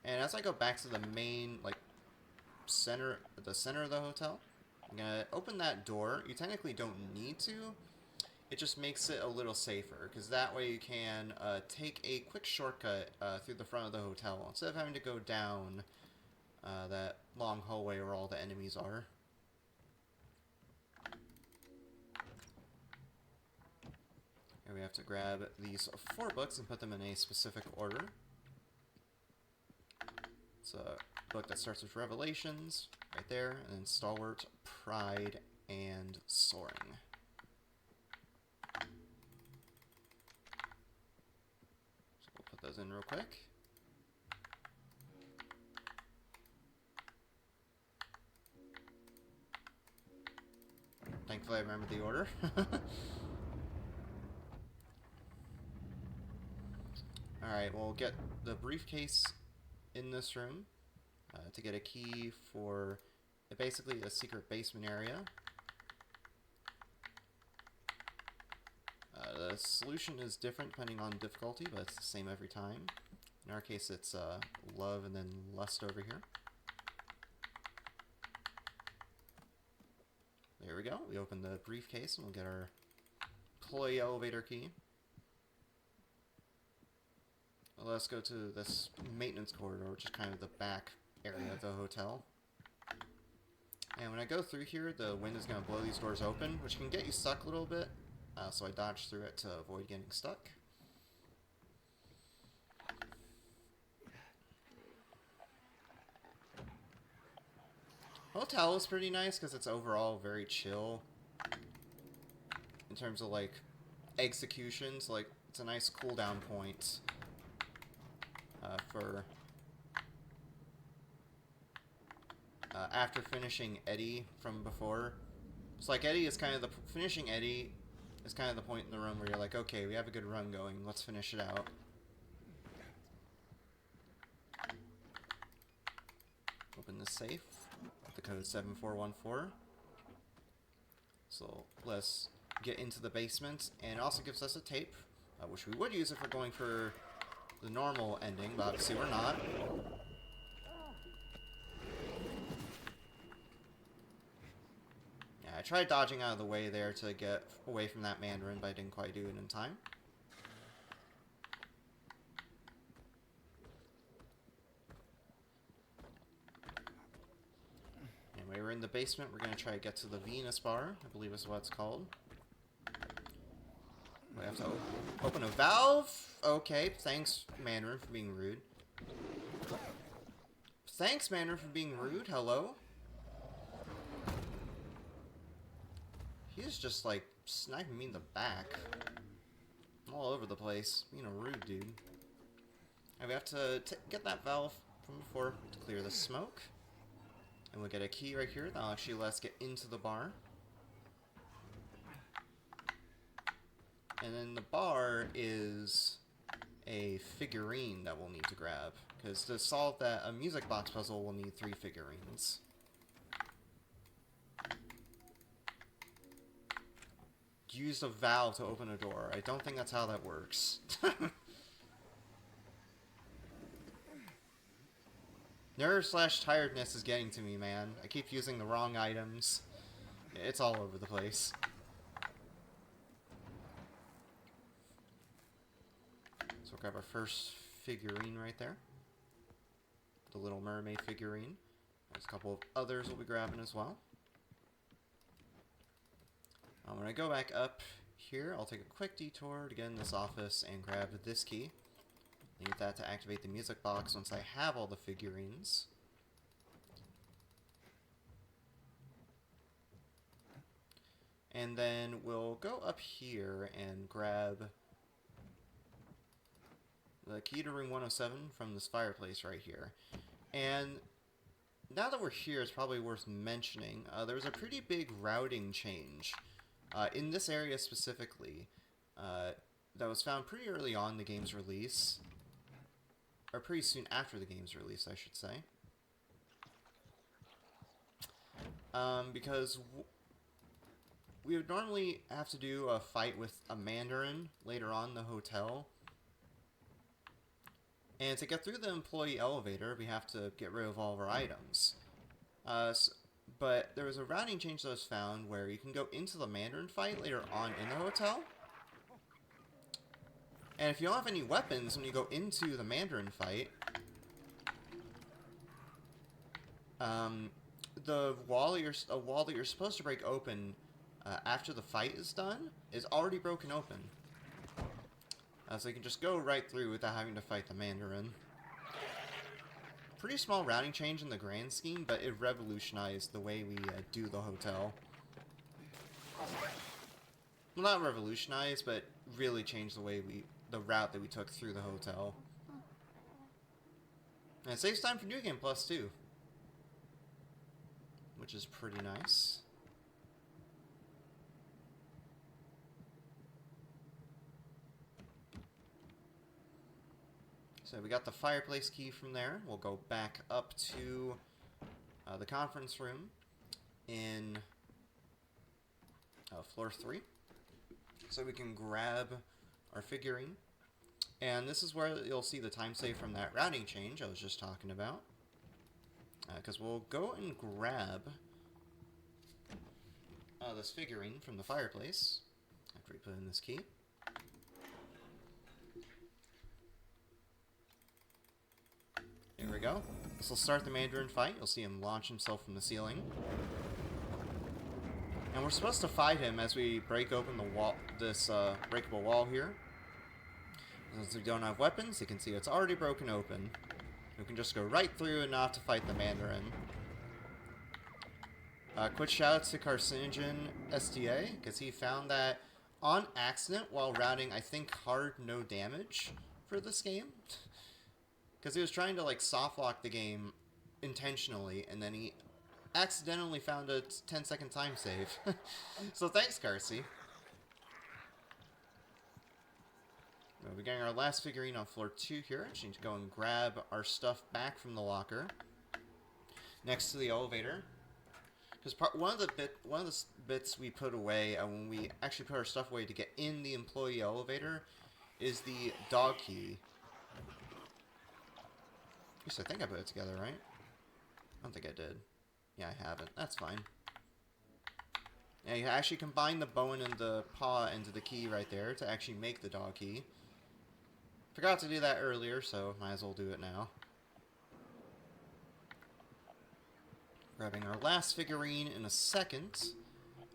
And as I go back to the main, like, center of the hotel, I'm going to open that door. You technically don't need to. It just makes it a little safer, because that way you can take a quick shortcut through the front of the hotel, instead of having to go down that long hallway where all the enemies are. Here we have to grab these 4 books and put them in a specific order. It's a book that starts with Revelations, right there, and then Stalwart, Pride, and Soaring. So we'll put those in real quick. Thankfully I remember the order. Alright, we'll get the briefcase in this room to get a key for basically a secret basement area. The solution is different depending on difficulty, but it's the same every time. In our case, it's love and then lust over here. There we go. We open the briefcase and we'll get our employee elevator key. Let's go to this maintenance corridor, which is kind of the back area of the hotel. And when I go through here, the wind is going to blow these doors open, which can get you stuck a little bit. So I dodge through it to avoid getting stuck. Hotel is pretty nice because it's overall very chill in terms of like executions. Like it's a nice cooldown point. For after finishing Eddie from before. It's like Eddie is kind of finishing Eddie is kind of the point in the run where you're like, okay, we have a good run going, let's finish it out. Open the safe with the code 7414. So let's get into the basement, and it also gives us a tape, which we would use if we're going for the normal ending, but obviously we're not. Yeah, I tried dodging out of the way there to get away from that Mandarin, but I didn't quite do it in time. Anyway, we're in the basement. We're going to try to get to the Venus Bar, I believe is what it's called. We have to open a valve? Okay, thanks, Mandarin, for being rude. Thanks, Mandarin, for being rude. Hello? He's just, like, sniping me in the back. all over the place. Being a rude dude. And we have to get that valve from before to clear the smoke. And we'll get a key right here that'll actually let us get into the bar. And then the bar is a figurine that we'll need to grab. Because to solve that, a music box puzzle, we'll need 3 figurines. Use a valve to open a door. I don't think that's how that works. Nerve/tiredness is getting to me, man. I keep using the wrong items. It's all over the place. So we'll grab our first figurine right there. The Little Mermaid figurine. There's a couple of others we'll be grabbing as well. When I go back up here, I'll take a quick detour to get in this office and grab this key. Need that to activate the music box once I have all the figurines. And then we'll go up here and grab the key to room 107 from this fireplace right here. And now that we're here, it's probably worth mentioning, there was a pretty big routing change in this area specifically that was found pretty early on in the game's release. Or pretty soon after the game's release, I should say. Because we would normally have to do a fight with a Mandarin later on in the hotel. And to get through the employee elevator, we have to get rid of all of our items. But there was a routing change that was found where you can go into the Mandarin fight later on in the hotel. And if you don't have any weapons when you go into the Mandarin fight, the wall that you're supposed to break open after the fight is done is already broken open. So you can just go right through without having to fight the Mandarin. Pretty small routing change in the grand scheme, but it revolutionized the way we do the hotel. Well, not revolutionized, but really changed the route that we took through the hotel. And it saves time for New Game Plus too, which is pretty nice. So we got the fireplace key from there. We'll go back up to the conference room in floor 3. So we can grab our figurine. And this is where you'll see the time save from that routing change I was just talking about. Because we'll go and grab this figurine from the fireplace after we put in this key. There we go. This will start the Mandarin fight. You'll see him launch himself from the ceiling. And we're supposed to fight him as we break open the wall, this breakable wall here. Since we don't have weapons, you can see it's already broken open. We can just go right through and not have to fight the Mandarin. Quick shout out to Carcinogen SDA, because he found that on accident while routing, I think, hard no damage for this game. Because he was trying to like soft lock the game intentionally, and then he accidentally found a 10-second time save. So thanks, Carcy. We're getting our last figurine on floor 2 here. Just need to go and grab our stuff back from the locker next to the elevator. Because one of the bits we put away when we actually put our stuff away to get in the employee elevator is the dog key. At least I think I put it together, right? I don't think I did. Yeah, I haven't. That's fine. Yeah, you actually combine the bone and the paw into the key right there to actually make the dog key. Forgot to do that earlier, so might as well do it now. Grabbing our last figurine in a second.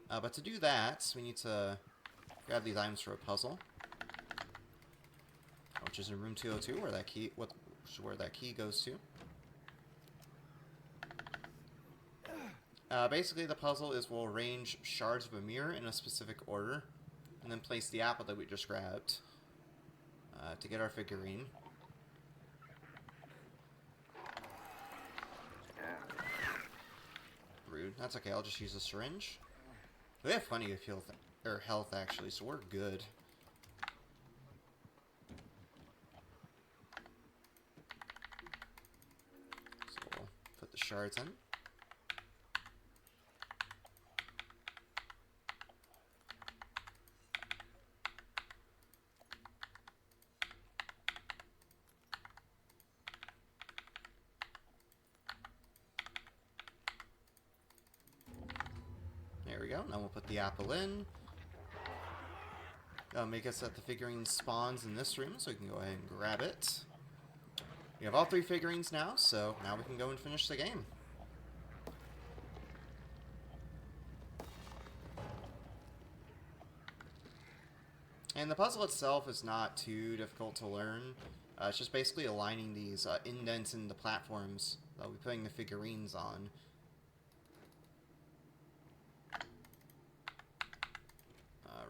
But to do that, we need to grab these items for a puzzle. Which is in room 202, where that key goes to. Basically, the puzzle is we'll arrange shards of a mirror in a specific order, and then place the apple that we just grabbed to get our figurine. Rude. That's okay, I'll just use a syringe. We have plenty of health actually, so we're good. So we'll put the shards in. There we go. Now we'll put the apple in. That'll make us that the figurine spawns in this room, so we can go ahead and grab it. We have all 3 figurines now, so now we can go and finish the game. And the puzzle itself is not too difficult to learn. It's just basically aligning these indents in the platforms that we'll be putting the figurines on.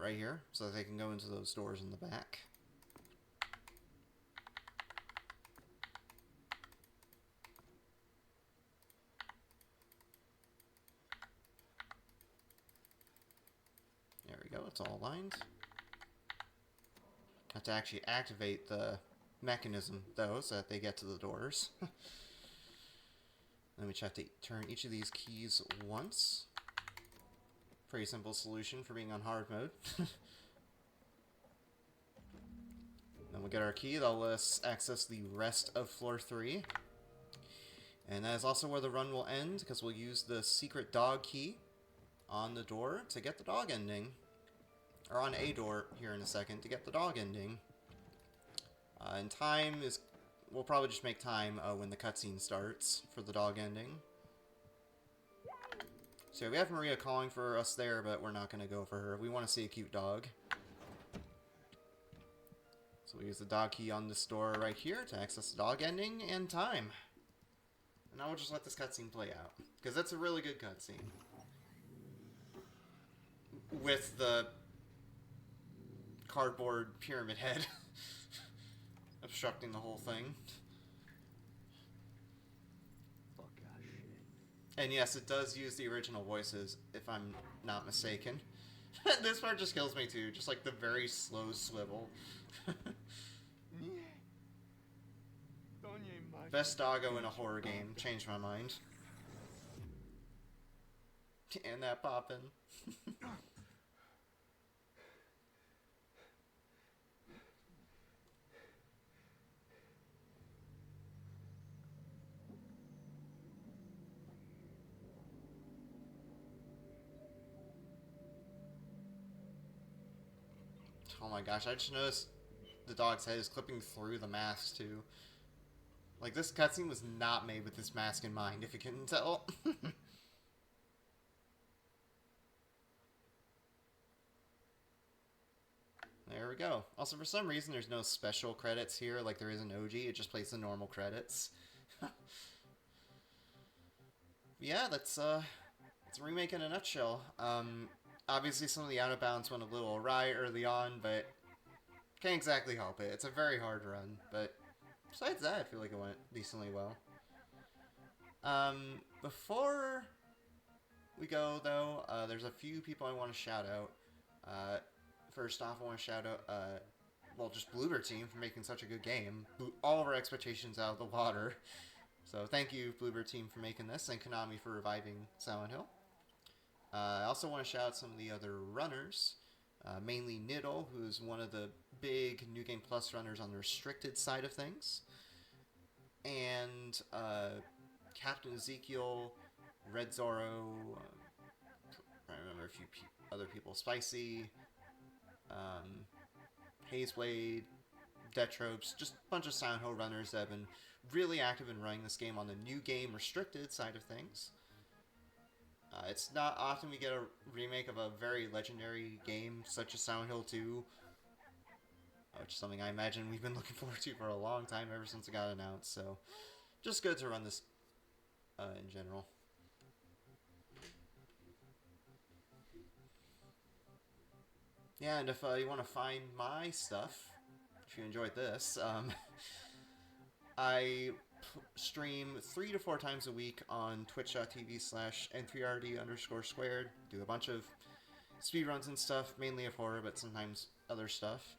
Right here, so that they can go into those doors in the back. There we go, it's all aligned. Have to actually activate the mechanism, though, so that they get to the doors. Then we just have to turn each of these keys once. Pretty simple solution for being on hard mode. Then we'll get our key. That'll let us access the rest of floor 3. And that is also where the run will end, because we'll use the secret dog key on the door to get the dog ending. Or on a door here in a second to get the dog ending. And time is... We'll probably just make time when the cutscene starts for the dog ending. So we have Maria calling for us there, but we're not going to go for her. We want to see a cute dog. So we use the dog key on this door right here to access the dog ending and time. And now we'll just let this cutscene play out, because that's a really good cutscene. With the cardboard pyramid head obstructing the whole thing. And yes, it does use the original voices, if I'm not mistaken. This part just kills me too, just like the very slow swivel. Best doggo in a horror game. Changed my mind. And that poppin'. Oh my gosh, I just noticed the dog's head is clipping through the mask too. Like, this cutscene was not made with this mask in mind, if you can tell. There we go. Also, for some reason, there's no special credits here like there is in OG. It just plays the normal credits. Yeah, that's a remake in a nutshell. Obviously, some of the out-of-bounds went a little awry early on, but can't exactly help it. It's a very hard run, but besides that, I feel like it went decently well. Before we go, though, there's a few people I want to shout out. First off, I want to shout out, well, just Bloober Team for making such a good game. Blew all of our expectations out of the water. So thank you, Bloober Team, for making this, and Konami for reviving Silent Hill. I also want to shout out some of the other runners, mainly Niddle, who's one of the big New Game Plus runners on the restricted side of things, and Captain Ezekiel, Red Zorro, I remember a few other people, Spicy, Hazeblade, Detropes, just a bunch of Silent Hill runners that have been really active in running this game on the New Game Restricted side of things. It's not often we get a remake of a very legendary game such as Silent Hill 2, which is something I imagine we've been looking forward to for a long time, ever since it got announced, so just good to run this in general. Yeah, and if you want to find my stuff, if you enjoyed this. I stream 3 to 4 times a week on twitch.tv/n3rd_squared. Do a bunch of speedruns and stuff, mainly of horror, but sometimes other stuff.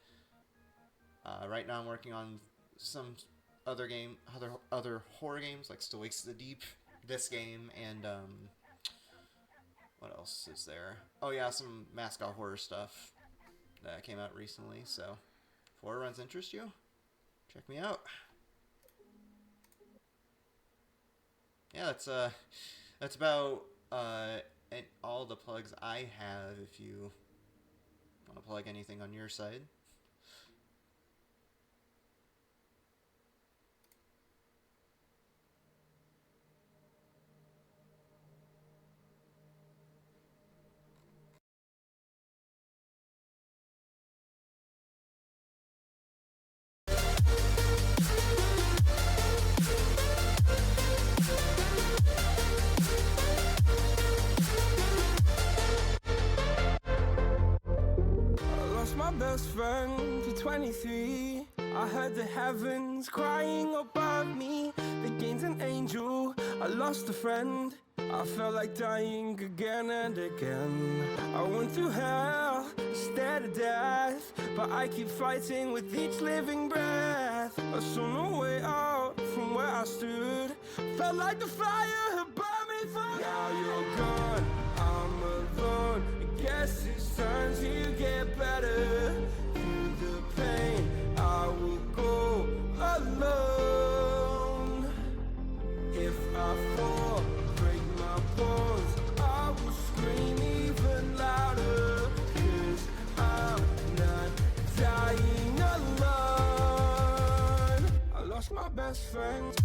Right now I'm working on some other horror games, like Still Wakes the Deep, this game, and what else is there? Oh yeah, some mascot horror stuff that came out recently. So if horror runs interest you, check me out. Yeah, that's about all the plugs I have. If you want to plug anything on your side. My best friend to 23. I heard the heavens crying above me. The gain's an angel, I lost a friend. I felt like dying again and again. I went through hell, stared at death, but I keep fighting with each living breath. I saw no way out from where I stood. Felt like the fire had burned me through. Now you're gone, I'm alone. I guess it's time to get better. Through the pain, I will go alone. If I fall, break my bones, I will scream even louder. 'Cause I'm not dying alone. I lost my best friend.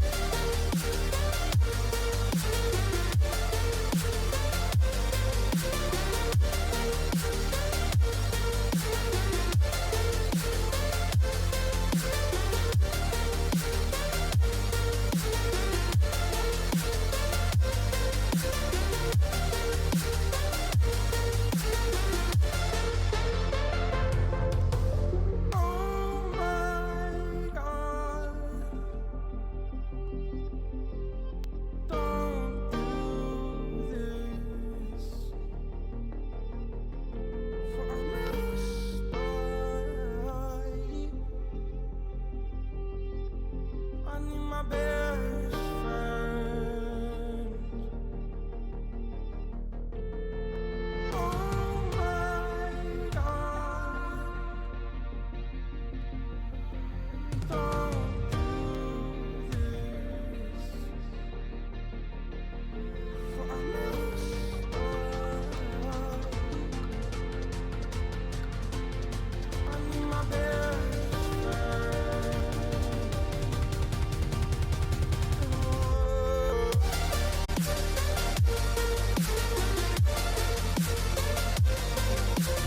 Oh